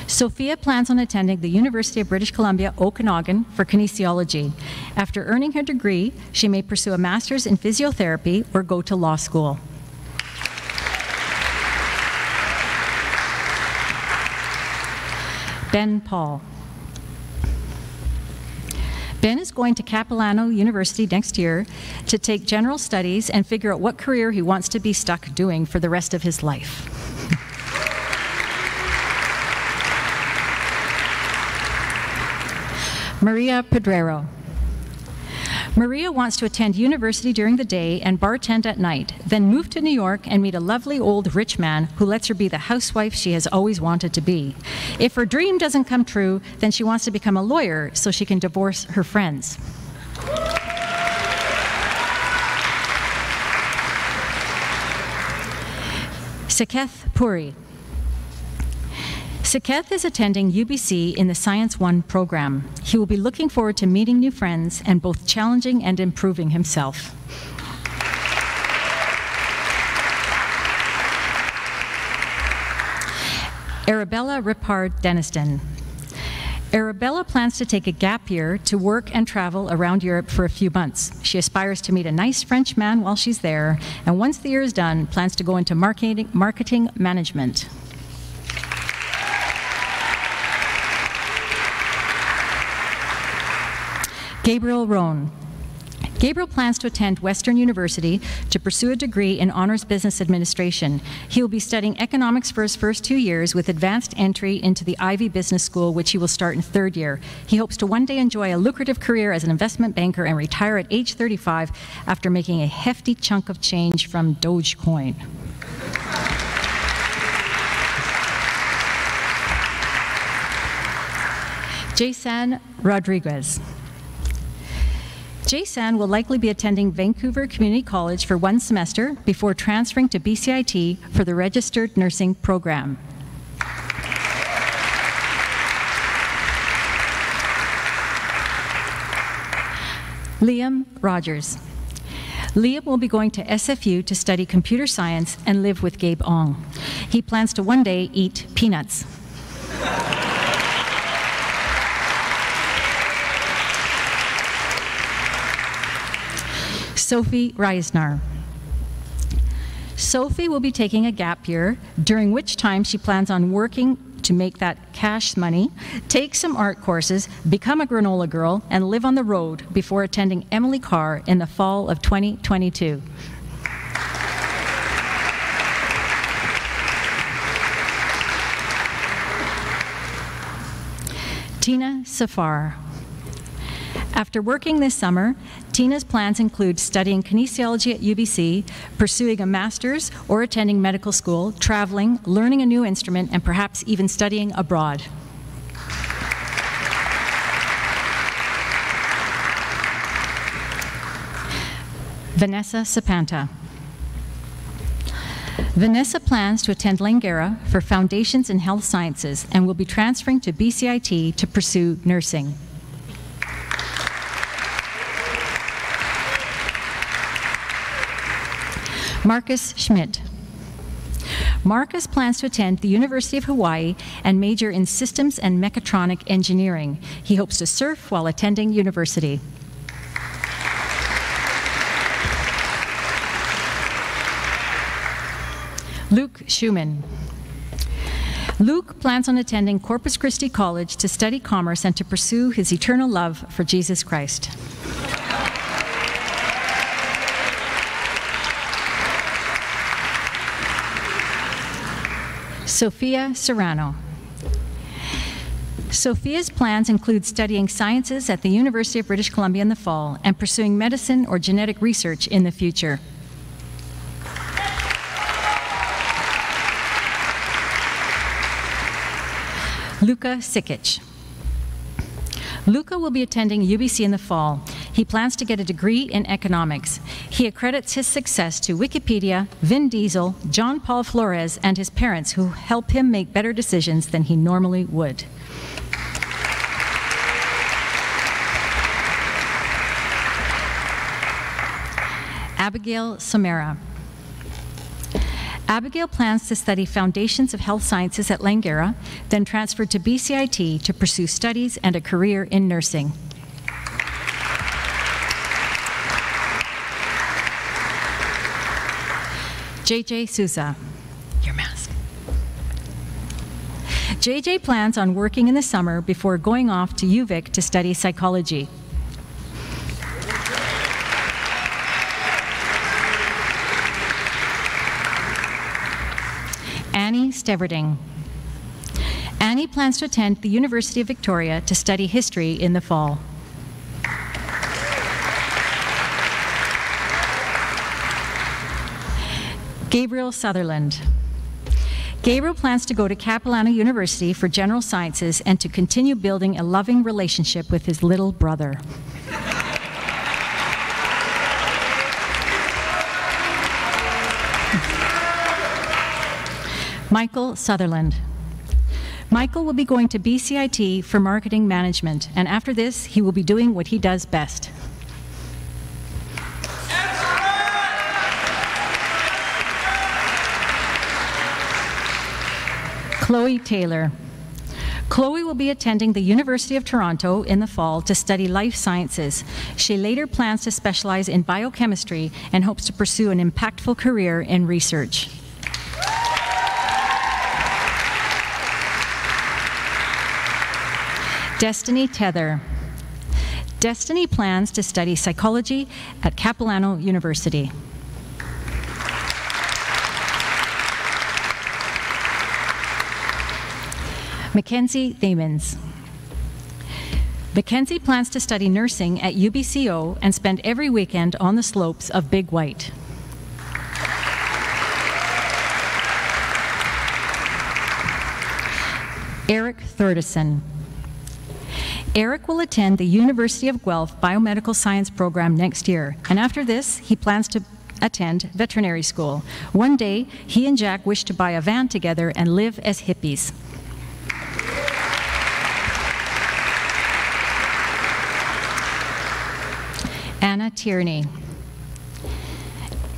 Sophia plans on attending the University of British Columbia, Okanagan for kinesiology. After earning her degree, she may pursue a master's in physiotherapy or go to law school. Ben Paul. Ben is going to Capilano University next year to take general studies and figure out what career he wants to be stuck doing for the rest of his life. Maria Pedrero. Maria wants to attend university during the day and bartend at night, then move to New York and meet a lovely old rich man who lets her be the housewife she has always wanted to be. If her dream doesn't come true, then she wants to become a lawyer so she can divorce her friends. Saketh Puri. Saketh is attending UBC in the Science 1 program. He will be looking forward to meeting new friends and both challenging and improving himself. Arabella Rippard Deniston. Arabella plans to take a gap year to work and travel around Europe for a few months. She aspires to meet a nice French man while she's there, and once the year is done, plans to go into marketing management. Gabriel Rohn. Gabriel plans to attend Western University to pursue a degree in Honors Business Administration. He will be studying economics for his first 2 years with advanced entry into the Ivy Business School, which he will start in 3rd year. He hopes to one day enjoy a lucrative career as an investment banker and retire at age 35 after making a hefty chunk of change from Dogecoin. Jason Rodriguez. Jason will likely be attending Vancouver Community College for 1 semester before transferring to BCIT for the registered nursing program. Liam Rogers. Liam will be going to SFU to study computer science and live with Gabe Ong. He plans to one day eat peanuts. Sophie Reisner. Sophie will be taking a gap year, during which time she plans on working to make that cash money, take some art courses, become a granola girl, and live on the road before attending Emily Carr in the fall of 2022. Tina Safar. After working this summer, Tina's plans include studying kinesiology at UBC, pursuing a master's or attending medical school, traveling, learning a new instrument, and perhaps even studying abroad. Vanessa Sapanta. Vanessa plans to attend Langara for Foundations in Health Sciences and will be transferring to BCIT to pursue nursing. Marcus Schmidt. Marcus plans to attend the University of Hawaii and major in systems and mechatronic engineering. He hopes to surf while attending university. Luke Schumann. Luke plans on attending Corpus Christi College to study commerce and to pursue his eternal love for Jesus Christ. Sophia Serrano. Sophia's plans include studying sciences at the University of British Columbia in the fall and pursuing medicine or genetic research in the future. Luka Sikic. Luka will be attending UBC in the fall. He plans to get a degree in economics. He accredits his success to Wikipedia, Vin Diesel, John Paul Flores, and his parents, who help him make better decisions than he normally would. Abigail Samara. Abigail plans to study Foundations of Health Sciences at Langara, then transfer to BCIT to pursue studies and a career in nursing. JJ Souza. Your mask. JJ plans on working in the summer before going off to UVic to study psychology. Annie Steverding. Annie plans to attend the University of Victoria to study history in the fall. Gabriel Sutherland. Gabriel plans to go to Capilano University for General Sciences and to continue building a loving relationship with his little brother. Michael Sutherland. Michael will be going to BCIT for marketing management, and after this, he will be doing what he does best. Chloe Taylor. Chloe will be attending the University of Toronto in the fall to study life sciences. She later plans to specialize in biochemistry and hopes to pursue an impactful career in research. Destiny Tether. Destiny plans to study psychology at Capilano University. Mackenzie Thamans. Mackenzie plans to study nursing at UBCO and spend every weekend on the slopes of Big White. Eric Thurdeson. Eric will attend the University of Guelph Biomedical Science program next year, and after this, he plans to attend veterinary school. One day, he and Jack wish to buy a van together and live as hippies. Anna Tierney.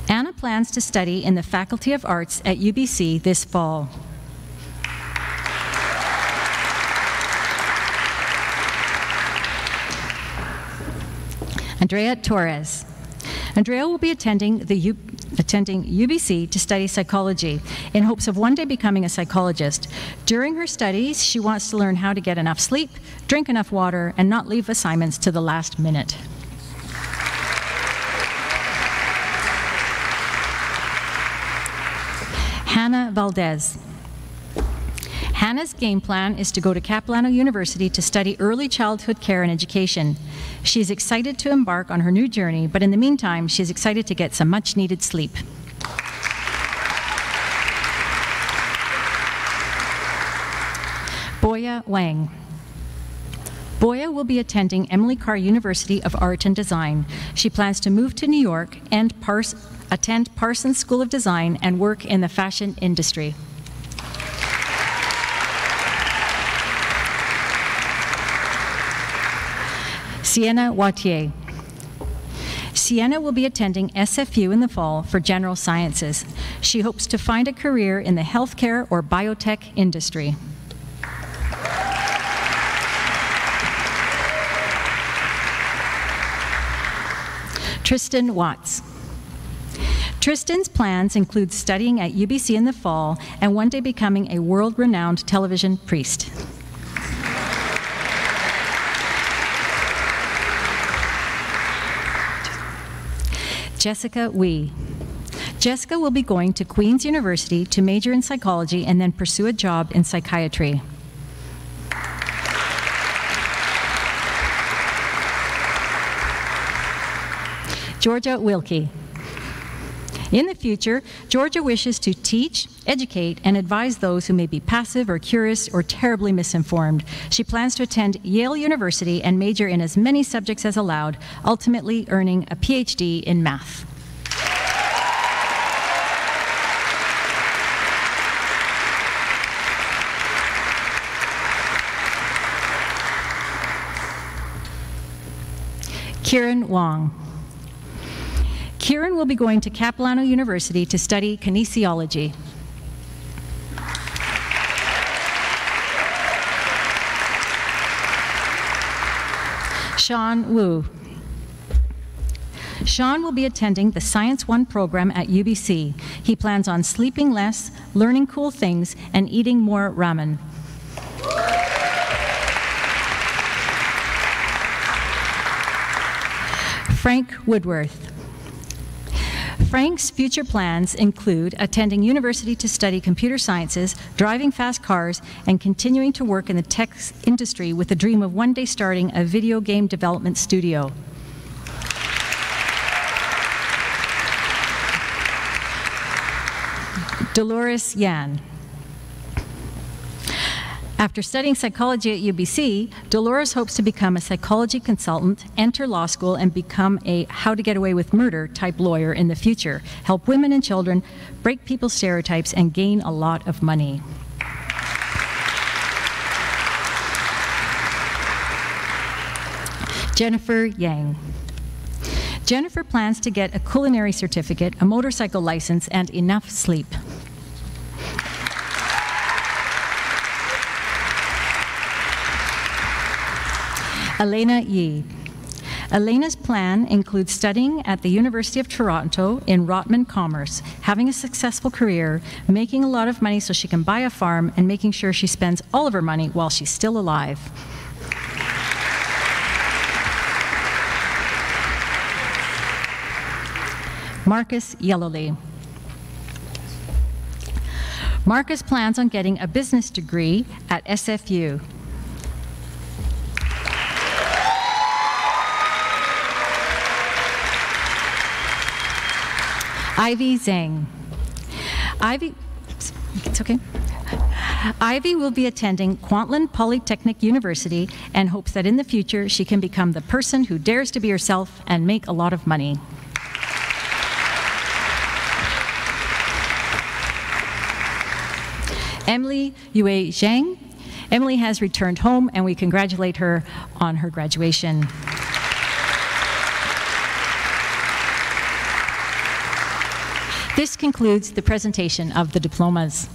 Anna plans to study in the Faculty of Arts at UBC this fall. Andrea Torres. Andrea will be attending UBC to study psychology in hopes of one day becoming a psychologist. During her studies, she wants to learn how to get enough sleep, drink enough water, and not leave assignments to the last minute. Hannah Valdez. Hannah's game plan is to go to Capilano University to study early childhood care and education. She is excited to embark on her new journey, but in the meantime, she is excited to get some much-needed sleep. Boya Wang. Boya will be attending Emily Carr University of Art and Design. She plans to move to New York and attend Parsons School of Design and work in the fashion industry. Sienna Wattier. Sienna will be attending SFU in the fall for general sciences. She hopes to find a career in the healthcare or biotech industry. Tristan Watts. Tristan's plans include studying at UBC in the fall and one day becoming a world-renowned television priest. Jessica Wee. Jessica will be going to Queen's University to major in psychology and then pursue a job in psychiatry. Georgia Wilkie. In the future, Georgia wishes to teach, educate, and advise those who may be passive or curious or terribly misinformed. She plans to attend Yale University and major in as many subjects as allowed, ultimately earning a PhD in math. Kieran Wong. Kieran will be going to Capilano University to study kinesiology. Sean Wu. Sean will be attending the Science 1 program at UBC. He plans on sleeping less, learning cool things, and eating more ramen. Frank Woodworth. Frank's future plans include attending university to study computer sciences, driving fast cars, and continuing to work in the tech industry with the dream of one day starting a video game development studio. Dolores Yan. After studying psychology at UBC, Dolores hopes to become a psychology consultant, enter law school, and become a how to get away with murder type lawyer in the future, help women and children, break people's stereotypes, and gain a lot of money. Jennifer Yang. Jennifer plans to get a culinary certificate, a motorcycle license, and enough sleep. Elena Yi. Elena's plan includes studying at the University of Toronto in Rotman Commerce, having a successful career, making a lot of money so she can buy a farm, and making sure she spends all of her money while she's still alive. Marcus Yellowly. Marcus plans on getting a business degree at SFU. Ivy Zhang. It's okay. Ivy will be attending Kwantlen Polytechnic University and hopes that in the future she can become the person who dares to be herself and make a lot of money. Emily Yue Zhang. Emily has returned home and we congratulate her on her graduation. This concludes the presentation of the diplomas.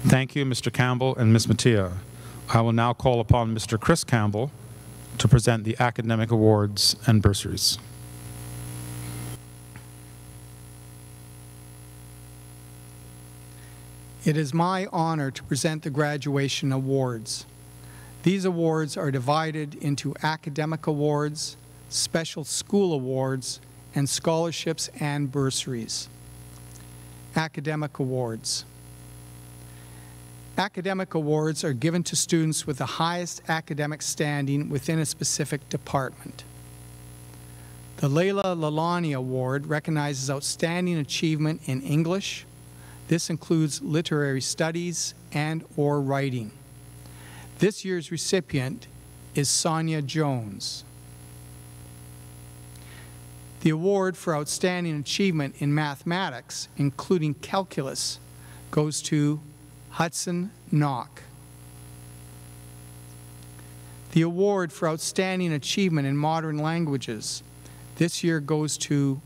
Thank you, Mr. Campbell and Ms. Mattia. I will now call upon Mr. Chris Campbell to present the academic awards and bursaries. It is my honor to present the graduation awards. These awards are divided into academic awards, special school awards, and scholarships and bursaries. Academic awards. Academic awards are given to students with the highest academic standing within a specific department. The Leila Lalani Award recognizes outstanding achievement in English. This includes literary studies and/or writing. This year's recipient is Sonya Jones. The award for outstanding achievement in mathematics, including calculus, goes to Hudson Knock. The award for outstanding achievement in modern languages this year goes to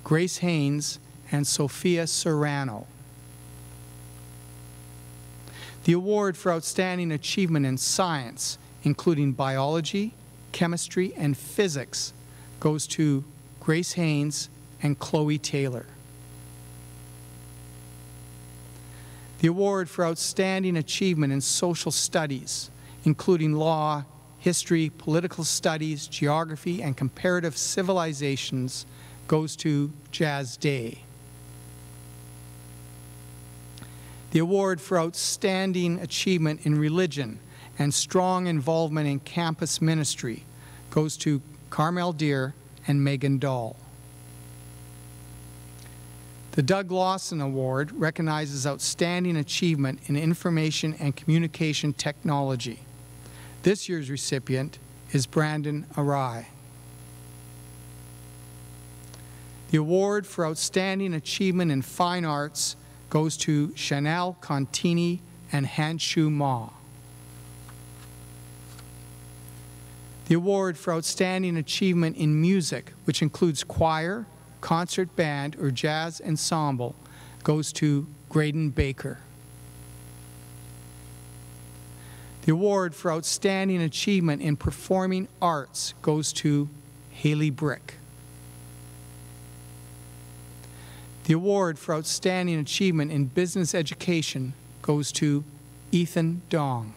Grace Haynes and Sophia Serrano. The award for outstanding achievement in science, including biology, chemistry, and physics, goes to Grace Haynes and Chloe Taylor. The award for outstanding achievement in social studies, including law, history, political studies, geography, and comparative civilizations, goes to Jazz Day. The award for outstanding achievement in religion and strong involvement in campus ministry goes to Carmel Deer and Meghan Dahl. The Doug Lawson Award recognizes outstanding achievement in information and communication technology. This year's recipient is Brandon Arai. The award for outstanding achievement in fine arts goes to Chanelle Contini and Hanshu Ma. The award for Outstanding Achievement in Music, which includes choir, concert band, or jazz ensemble, goes to Graydon Baker. The award for Outstanding Achievement in Performing Arts goes to Hailey Brick. The award for Outstanding Achievement in Business Education goes to Ethan Dong.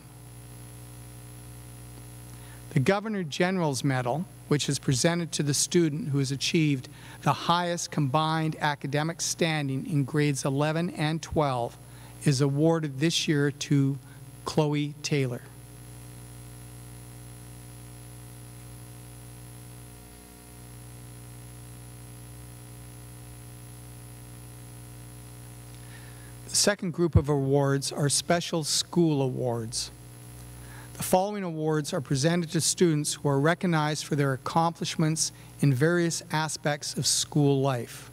The Governor General's Medal, which is presented to the student who has achieved the highest combined academic standing in grades 11 and 12, is awarded this year to Chloe Taylor. The second group of awards are Special School Awards. The following awards are presented to students who are recognized for their accomplishments in various aspects of school life.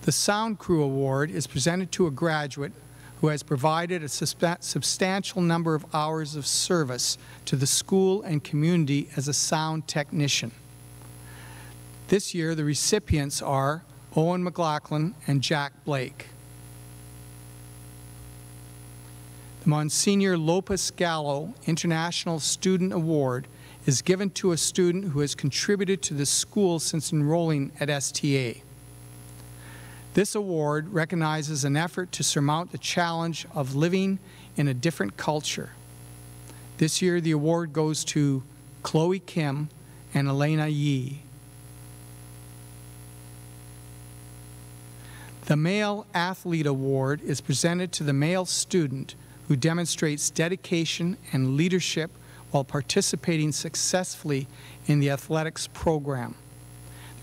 The Sound Crew Award is presented to a graduate who has provided a substantial number of hours of service to the school and community as a sound technician. This year, the recipients are Owen McLaughlin and Jack Blake. The Monsignor Lopez Gallo International Student Award is given to a student who has contributed to the school since enrolling at STA. This award recognizes an effort to surmount the challenge of living in a different culture. This year, the award goes to Chloe Kim and Elena Yee. The Male Athlete Award is presented to the male student who demonstrates dedication and leadership while participating successfully in the athletics program.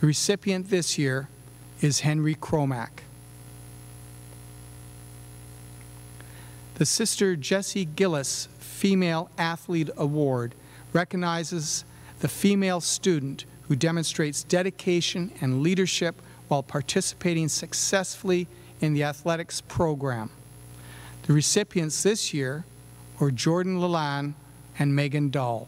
The recipient this year is Henry Cromack. The Sister Jessie Gillis Female Athlete Award recognizes the female student who demonstrates dedication and leadership while participating successfully in the athletics program. The recipients this year were Jordan Lalane and Meghan Dahl.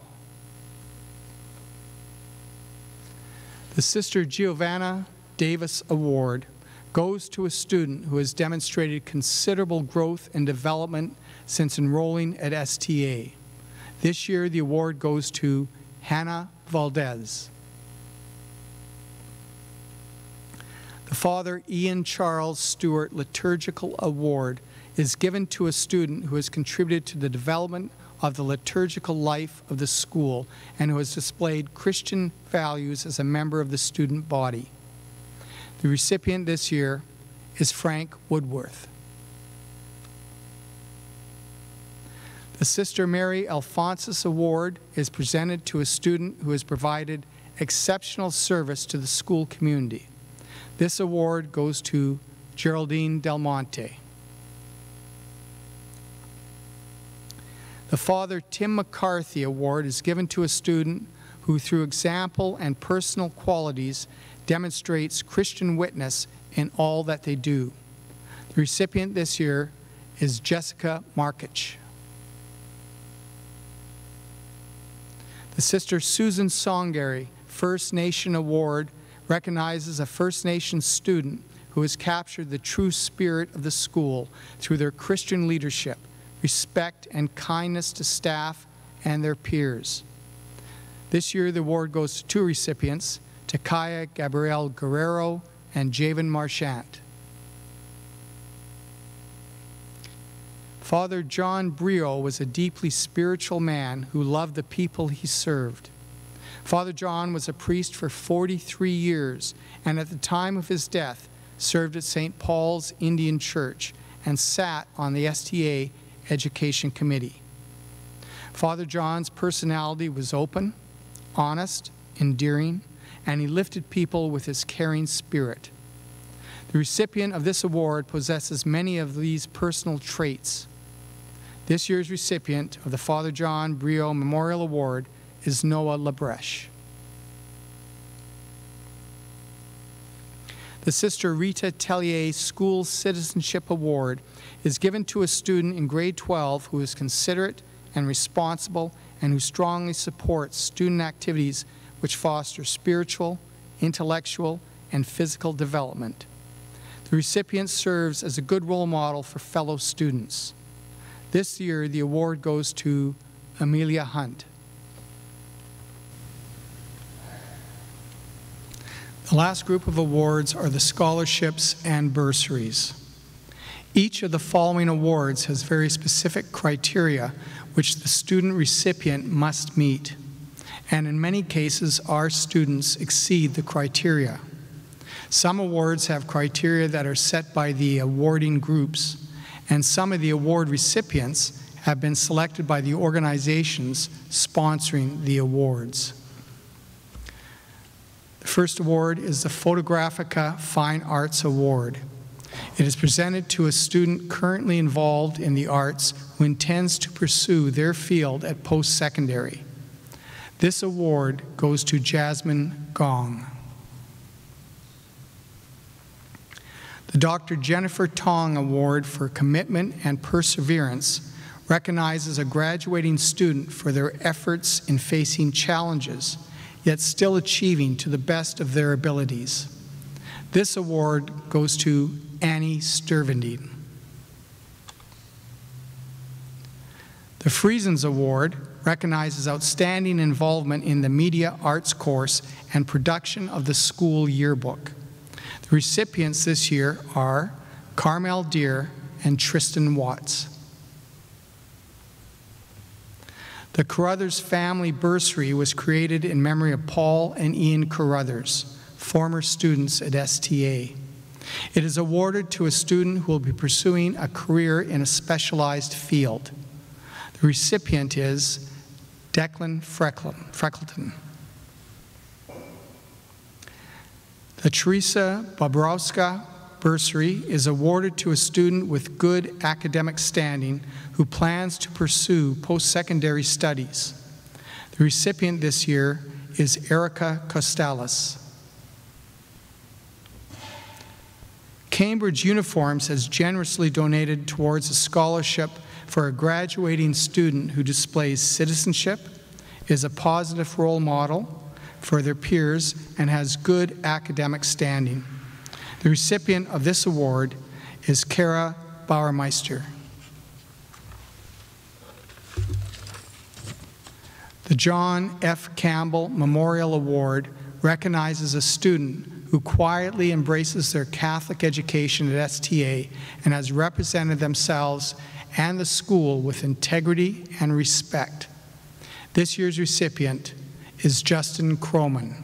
The Sister Giovanna Davis Award goes to a student who has demonstrated considerable growth and development since enrolling at STA. This year, the award goes to Hannah Valdez. The Father Ian Charles Stewart Liturgical Award is given to a student who has contributed to the development of the liturgical life of the school and who has displayed Christian values as a member of the student body. The recipient this year is Frank Woodworth. The Sister Mary Alphonsus Award is presented to a student who has provided exceptional service to the school community. This award goes to Geraldine Del Monte. The Father Tim McCarthy Award is given to a student who, through example and personal qualities, demonstrates Christian witness in all that they do. The recipient this year is Jessica Markich. The Sister Susan Songary First Nation Award recognizes a First Nation student who has captured the true spirit of the school through their Christian leadership, respect, and kindness to staff and their peers. This year, the award goes to two recipients, Takaya Gabrielle Guerrero and Javen Marchant. Father John Brio was a deeply spiritual man who loved the people he served. Father John was a priest for 43 years, and at the time of his death, served at St. Paul's Indian Church and sat on the STA Education Committee. Father John's personality was open, honest, endearing, and he lifted people with his caring spirit. The recipient of this award possesses many of these personal traits. This year's recipient of the Father John Brio Memorial Award is Noah Labreche. The Sister Rita Tellier School Citizenship Award is given to a student in grade 12 who is considerate and responsible and who strongly supports student activities which foster spiritual, intellectual, and physical development. The recipient serves as a good role model for fellow students. This year, the award goes to Amelia Hunt. The last group of awards are the scholarships and bursaries. Each of the following awards has very specific criteria which the student recipient must meet, and in many cases, our students exceed the criteria. Some awards have criteria that are set by the awarding groups, and some of the award recipients have been selected by the organizations sponsoring the awards. The first award is the Photographica Fine Arts Award. It is presented to a student currently involved in the arts who intends to pursue their field at post-secondary. This award goes to Jasmine Gong. The Dr. Jennifer Tong Award for Commitment and Perseverance recognizes a graduating student for their efforts in facing challenges, yet still achieving to the best of their abilities. This award goes to Annie Sturvendine. The Friesens Award recognizes outstanding involvement in the media arts course and production of the school yearbook. The recipients this year are Carmel Deere and Tristan Watts. The Carruthers Family Bursary was created in memory of Paul and Ian Carruthers, former students at STA. It is awarded to a student who will be pursuing a career in a specialized field. The recipient is Declan Freckelton. The Teresa Bobrowska Bursary is awarded to a student with good academic standing who plans to pursue post-secondary studies. The recipient this year is Ericka Costales. Cambridge Uniforms has generously donated towards a scholarship for a graduating student who displays citizenship, is a positive role model for their peers, and has good academic standing. The recipient of this award is Cara Bauermeister. The John F. Campbell Memorial Award recognizes a student who quietly embraces their Catholic education at STA and has represented themselves and the school with integrity and respect. This year's recipient is Justin Croman.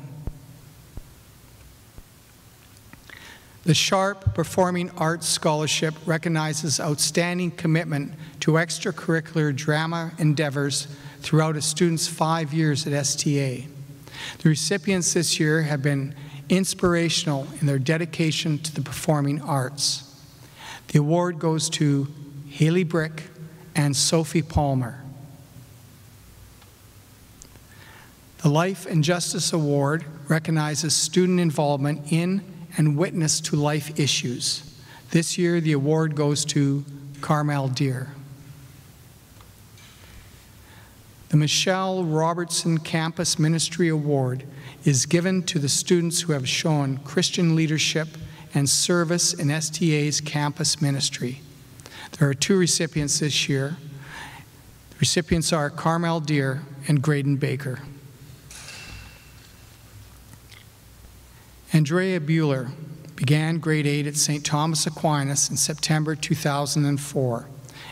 The Sharp Performing Arts Scholarship recognizes outstanding commitment to extracurricular drama endeavors throughout a student's 5 years at STA. The recipients this year have been inspirational in their dedication to the performing arts. The award goes to Hailey Brick and Sophie Palmer. The Life and Justice Award recognizes student involvement in and witness to life issues. This year, the award goes to Carmel Deere. The Michelle Robertson Campus Ministry Award is given to the students who have shown Christian leadership and service in STA's campus ministry. There are 2 recipients this year. The recipients are Carmel Deere and Graydon Baker. Andrea Bueller began grade 8 at St. Thomas Aquinas in September 2004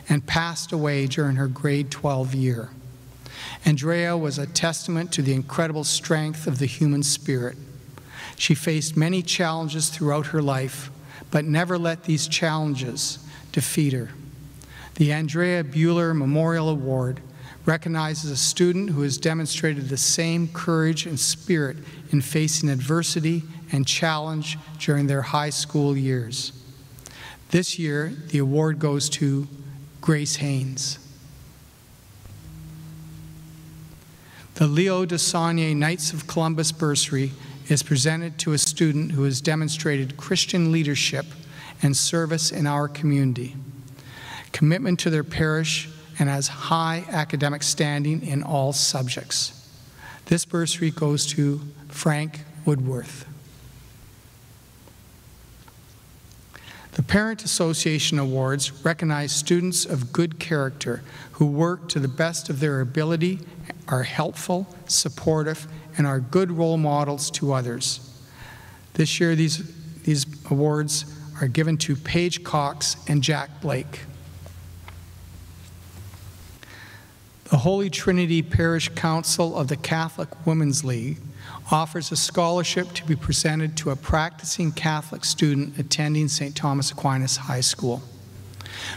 and passed away during her grade 12 year. Andrea was a testament to the incredible strength of the human spirit. She faced many challenges throughout her life, but never let these challenges defeat her. The Andrea Bueller Memorial Award recognizes a student who has demonstrated the same courage and spirit in facing adversity and challenge during their high school years. This year, the award goes to Grace Haynes. The Leo de Saulnier Knights of Columbus Bursary is presented to a student who has demonstrated Christian leadership and service in our community, commitment to their parish, and has high academic standing in all subjects. This bursary goes to Frank Woodworth. The Parent Association Awards recognize students of good character who work to the best of their ability, are helpful, supportive, and are good role models to others. This year, these awards are given to Paige Cox and Jack Blake. The Holy Trinity Parish Council of the Catholic Women's League offers a scholarship to be presented to a practicing Catholic student attending St. Thomas Aquinas High School,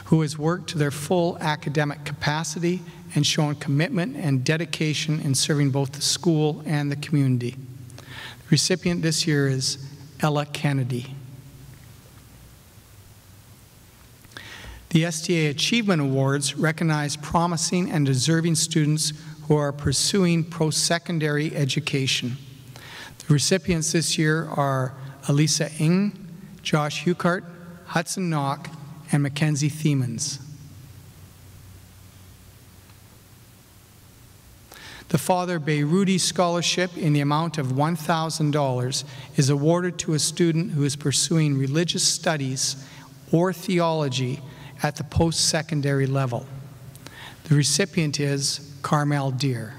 who has worked to their full academic capacity and shown commitment and dedication in serving both the school and the community. The recipient this year is Ella Kennedy. The STA Achievement Awards recognize promising and deserving students who are pursuing post-secondary education. The recipients this year are Alyssa Eng, Josh Hukart, Hudson Knock, and Mackenzie Thiemens. The Father Beirudi Scholarship in the amount of $1,000 is awarded to a student who is pursuing religious studies or theology at the post-secondary level. The recipient is Carmel Deer.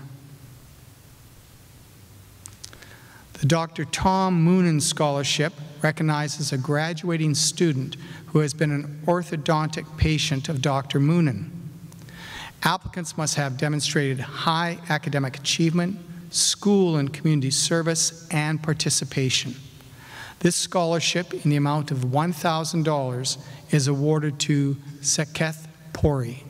The Dr. Tom Moonen Scholarship recognizes a graduating student who has been an orthodontic patient of Dr. Moonen. Applicants must have demonstrated high academic achievement, school and community service, and participation. This scholarship in the amount of $1,000 is awarded to Saketh Pori.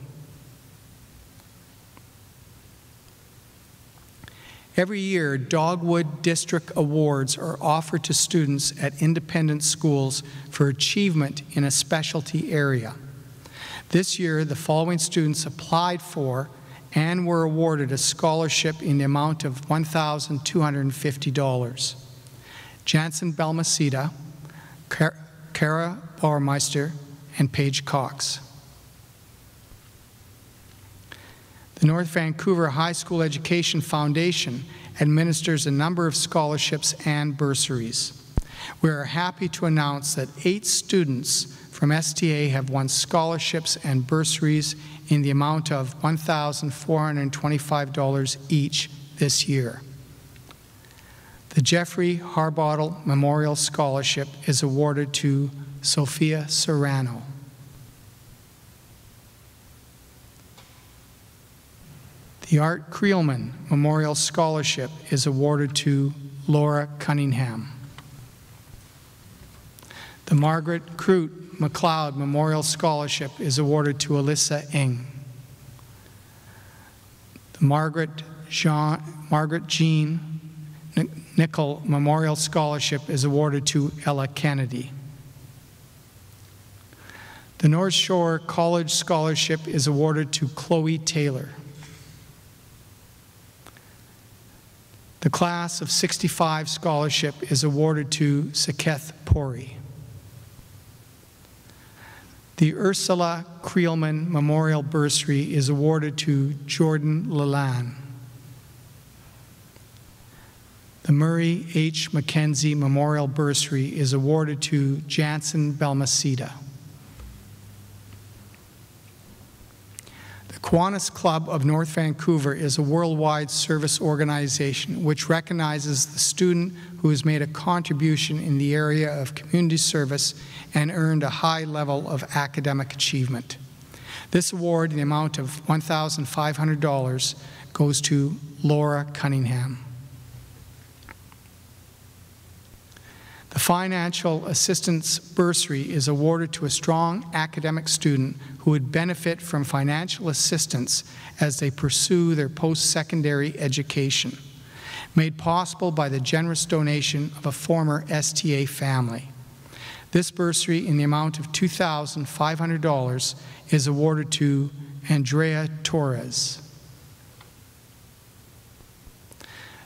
Every year, Dogwood District Awards are offered to students at independent schools for achievement in a specialty area. This year, the following students applied for and were awarded a scholarship in the amount of $1,250. Jansen Balmaceda, Cara Bauermeister, and Paige Cox. The North Vancouver High School Education Foundation administers a number of scholarships and bursaries. We are happy to announce that 8 students from STA have won scholarships and bursaries in the amount of $1,425 each this year. The Jeffrey Harbottle Memorial Scholarship is awarded to Sophia Serrano. The Art Creelman Memorial Scholarship is awarded to Laura Cunningham. The Margaret Crute McLeod Memorial Scholarship is awarded to Alyssa Eng. The Margaret Jean Nickel Memorial Scholarship is awarded to Ella Kennedy. The North Shore College Scholarship is awarded to Chloe Taylor. The Class of '65 Scholarship is awarded to Saketh Pori. The Ursula Creelman Memorial Bursary is awarded to Jordan Leland. The Murray H. Mackenzie Memorial Bursary is awarded to Jansen Balmaceda. The Kiwanis Club of North Vancouver is a worldwide service organization which recognizes the student who has made a contribution in the area of community service and earned a high level of academic achievement. This award, in the amount of $1,500, goes to Laura Cunningham. The Financial Assistance Bursary is awarded to a strong academic student who would benefit from financial assistance as they pursue their post-secondary education, made possible by the generous donation of a former STA family. This bursary, in the amount of $2,500, is awarded to Andrea Torres.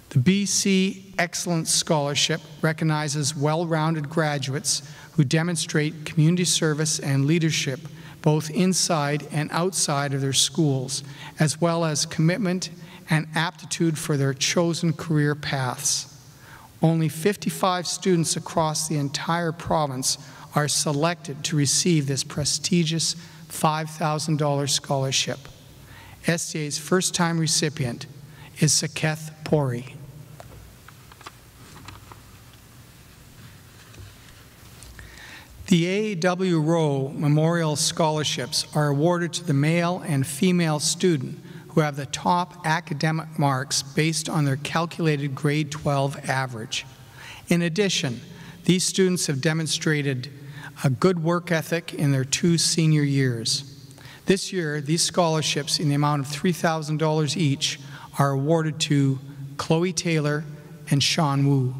The BC Excellence Scholarship recognizes well-rounded graduates who demonstrate community service and leadership both inside and outside of their schools, as well as commitment and aptitude for their chosen career paths. Only 55 students across the entire province are selected to receive this prestigious $5,000 scholarship. STA's first-time recipient is Saketh Pori. The AAW Rowe Memorial Scholarships are awarded to the male and female student who have the top academic marks based on their calculated grade 12 average. In addition, these students have demonstrated a good work ethic in their 2 senior years. This year, these scholarships in the amount of $3,000 each are awarded to Chloe Taylor and Sean Wu.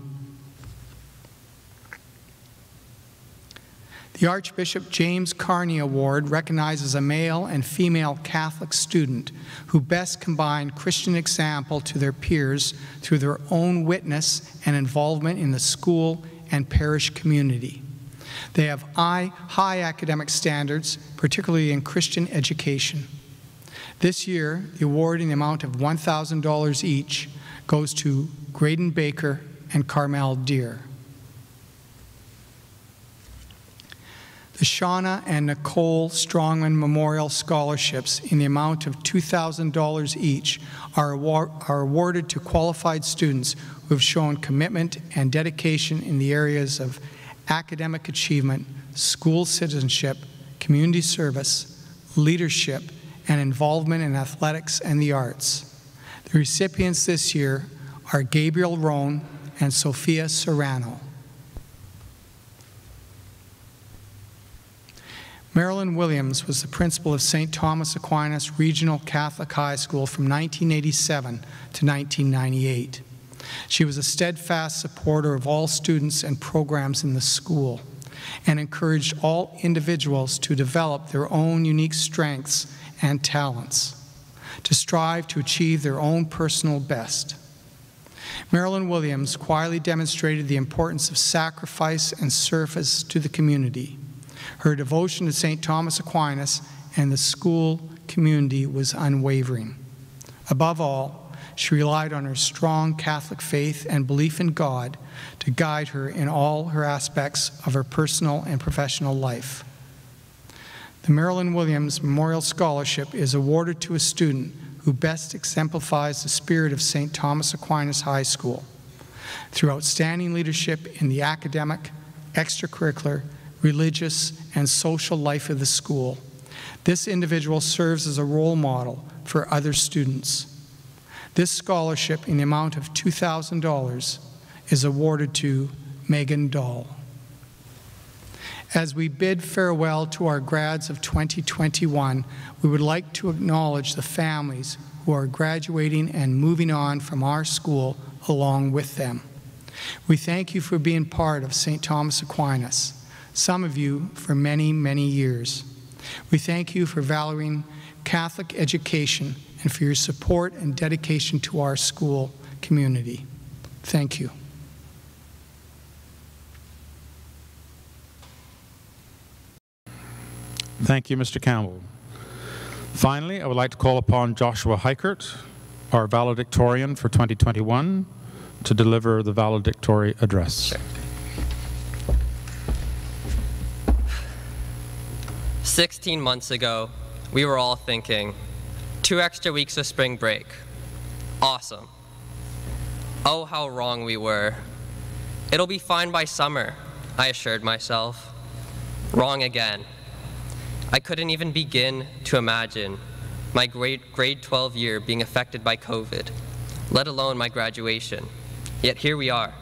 The Archbishop James Carney Award recognizes a male and female Catholic student who best combined Christian example to their peers through their own witness and involvement in the school and parish community. They have high academic standards, particularly in Christian education. This year, the award in the amount of $1,000 each goes to Graydon Baker and Carmel Deere. The Shauna and Nicole Strongman Memorial Scholarships in the amount of $2,000 each are awarded to qualified students who have shown commitment and dedication in the areas of academic achievement, school citizenship, community service, leadership, and involvement in athletics and the arts. The recipients this year are Gabriel Rohn and Sophia Serrano. Marilyn Williams was the principal of St. Thomas Aquinas Regional Catholic High School from 1987 to 1998. She was a steadfast supporter of all students and programs in the school and encouraged all individuals to develop their own unique strengths and talents, to strive to achieve their own personal best. Marilyn Williams quietly demonstrated the importance of sacrifice and service to the community. Her devotion to St. Thomas Aquinas and the school community was unwavering. Above all, she relied on her strong Catholic faith and belief in God to guide her in all her aspects of her personal and professional life. The Marilyn Williams Memorial Scholarship is awarded to a student who best exemplifies the spirit of St. Thomas Aquinas High School through outstanding leadership in the academic, extracurricular, religious, and social life of the school. This individual serves as a role model for other students. This scholarship in the amount of $2,000 is awarded to Meghan Dahl. As we bid farewell to our grads of 2021, we would like to acknowledge the families who are graduating and moving on from our school along with them. We thank you for being part of St. Thomas Aquinas, some of you for many, many years. We thank you for valuing Catholic education and for your support and dedication to our school community. Thank you. Thank you, Mr. Campbell. Finally, I would like to call upon Joshua Heikert, our valedictorian for 2021, to deliver the valedictory address. Sure. 16 months ago, we were all thinking, 2 extra weeks of spring break. Awesome. Oh, how wrong we were. It'll be fine by summer, I assured myself. Wrong again. I couldn't even begin to imagine my grade 12 year being affected by COVID, let alone my graduation. Yet here we are.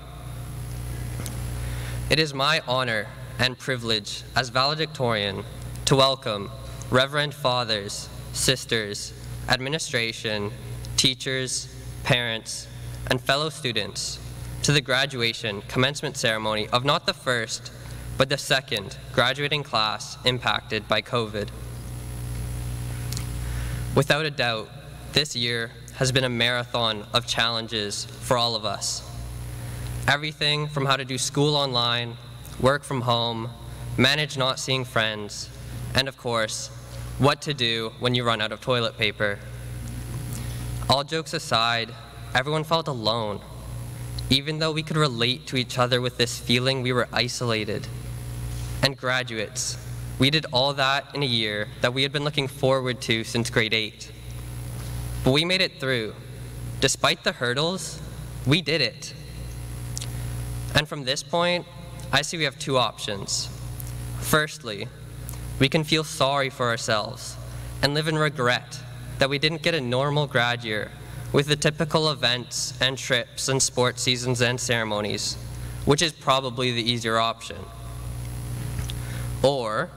It is my honor and privilege as valedictorian to welcome Reverend Fathers, Sisters, administration, teachers, parents, and fellow students to the graduation commencement ceremony of not the first, but the second graduating class impacted by COVID. Without a doubt, this year has been a marathon of challenges for all of us. Everything from how to do school online, work from home, manage not seeing friends, and of course, what to do when you run out of toilet paper. All jokes aside, everyone felt alone, even though we could relate to each other with this feeling we were isolated. And graduates, we did all that in a year that we had been looking forward to since grade 8. But we made it through. Despite the hurdles, we did it. And from this point, I see we have two options. Firstly, we can feel sorry for ourselves and live in regret that we didn't get a normal grad year with the typical events and trips and sports seasons and ceremonies, which is probably the easier option. Or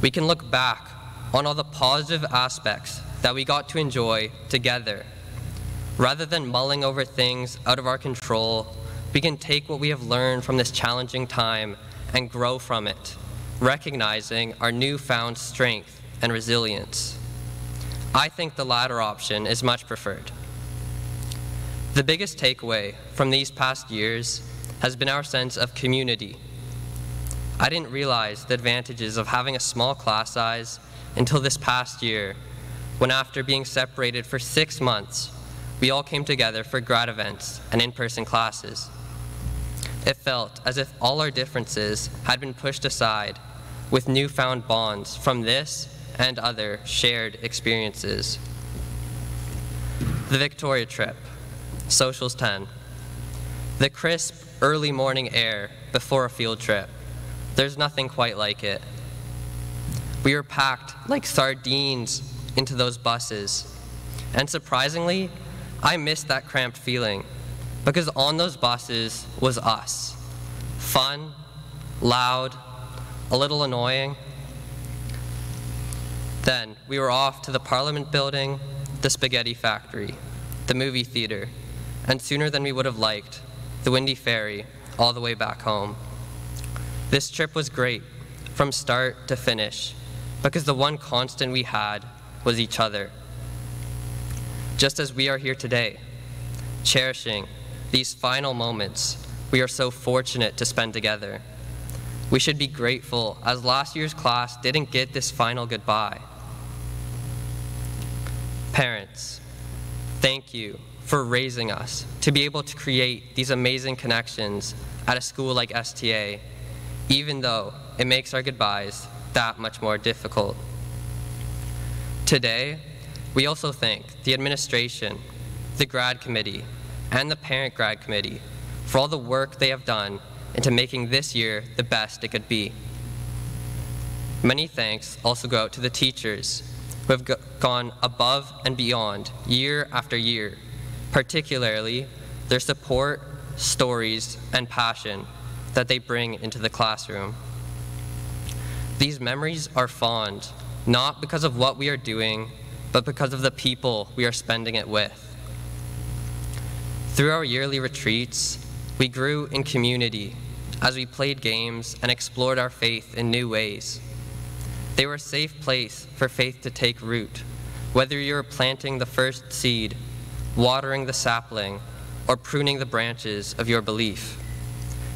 we can look back on all the positive aspects that we got to enjoy together. Rather than mulling over things out of our control, we can take what we have learned from this challenging time and grow from it, recognizing our newfound strength and resilience. I think the latter option is much preferred. The biggest takeaway from these past years has been our sense of community. I didn't realize the advantages of having a small class size until this past year, when after being separated for 6 months, we all came together for grad events and in-person classes. It felt as if all our differences had been pushed aside with newfound bonds from this and other shared experiences. The Victoria trip, Socials 10. The crisp, early morning air before a field trip. There's nothing quite like it. We were packed like sardines into those buses. And surprisingly, I missed that cramped feeling because on those buses was us. Fun, loud, a little annoying. Then we were off to the Parliament building, the spaghetti factory, the movie theater, and sooner than we would have liked, the Windy Ferry, all the way back home. This trip was great, from start to finish, because the one constant we had was each other. Just as we are here today, cherishing these final moments we are so fortunate to spend together. We should be grateful, as last year's class didn't get this final goodbye. Parents, thank you for raising us to be able to create these amazing connections at a school like STA, even though it makes our goodbyes that much more difficult. Today, we also thank the administration, the grad committee, and the parent grad committee for all the work they have done into making this year the best it could be. Many thanks also go out to the teachers who have gone above and beyond year after year, particularly their support, stories, and passion that they bring into the classroom. These memories are fond, not because of what we are doing, but because of the people we are spending it with. Through our yearly retreats, we grew in community as we played games and explored our faith in new ways. They were a safe place for faith to take root, whether you're planting the first seed, watering the sapling, or pruning the branches of your belief.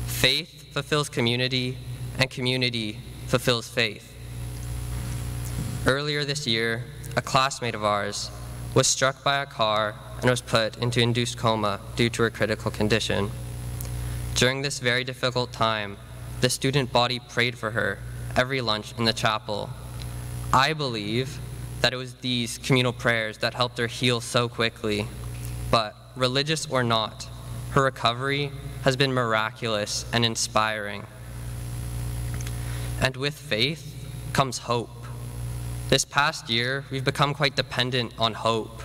Faith fulfills community, and community fulfills faith. Earlier this year, a classmate of ours was struck by a car and was put into induced coma due to her critical condition. During this very difficult time, the student body prayed for her every lunch in the chapel. I believe that it was these communal prayers that helped her heal so quickly, but religious or not, her recovery has been miraculous and inspiring. And with faith comes hope. This past year, we've become quite dependent on hope.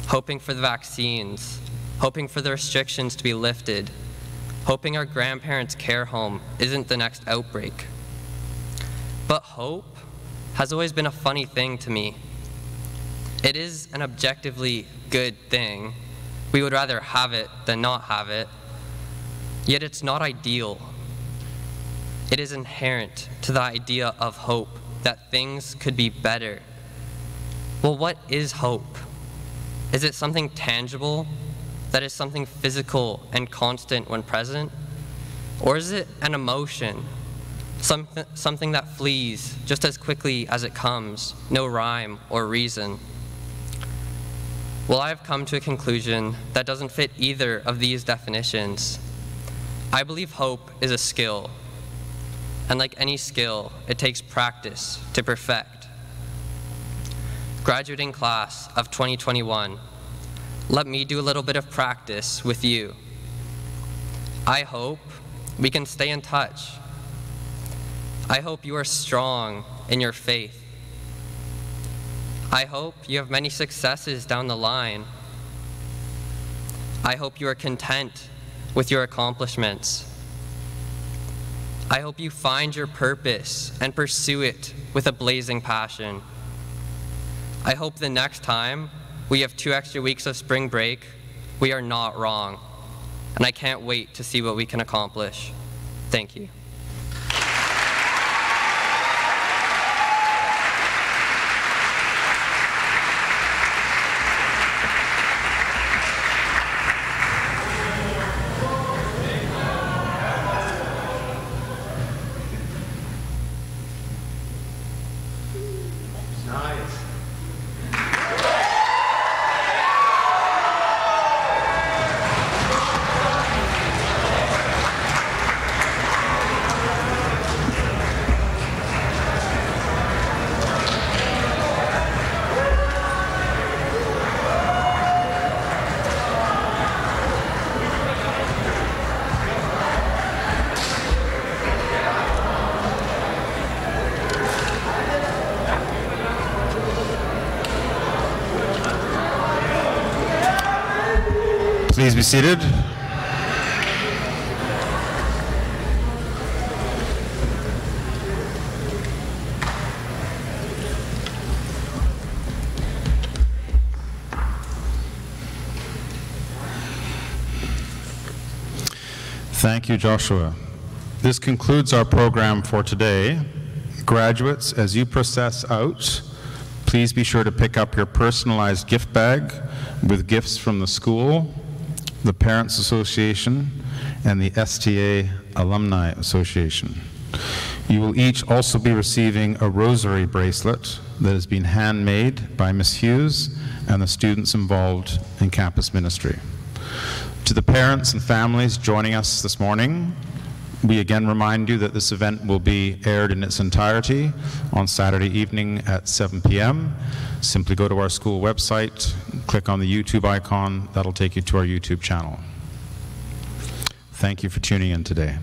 Hoping for the vaccines, hoping for the restrictions to be lifted, hoping our grandparents' care home isn't the next outbreak. But hope has always been a funny thing to me. It is an objectively good thing. We would rather have it than not have it, yet it's not ideal. It is inherent to the idea of hope that things could be better. Well, what is hope? Is it something tangible, that is something physical and constant when present? Or is it an emotion, something that flees just as quickly as it comes, no rhyme or reason. Well, I have come to a conclusion that doesn't fit either of these definitions. I believe hope is a skill, and like any skill, it takes practice to perfect. Graduating class of 2021, let me do a little bit of practice with you. I hope we can stay in touch. I hope you are strong in your faith. I hope you have many successes down the line. I hope you are content with your accomplishments. I hope you find your purpose and pursue it with a blazing passion. I hope the next time we have 2 extra weeks of spring break, we are not wrong. And I can't wait to see what we can accomplish. Thank you. Please be seated. Thank you, Joshua. This concludes our program for today. Graduates, as you process out, please be sure to pick up your personalized gift bag with gifts from the school, the Parents Association, and the STA Alumni Association. You will each also be receiving a rosary bracelet that has been handmade by Ms. Hughes and the students involved in campus ministry. To the parents and families joining us this morning, we again remind you that this event will be aired in its entirety on Saturday evening at 7 p.m. Simply go to our school website, click on the YouTube icon, that'll take you to our YouTube channel. Thank you for tuning in today.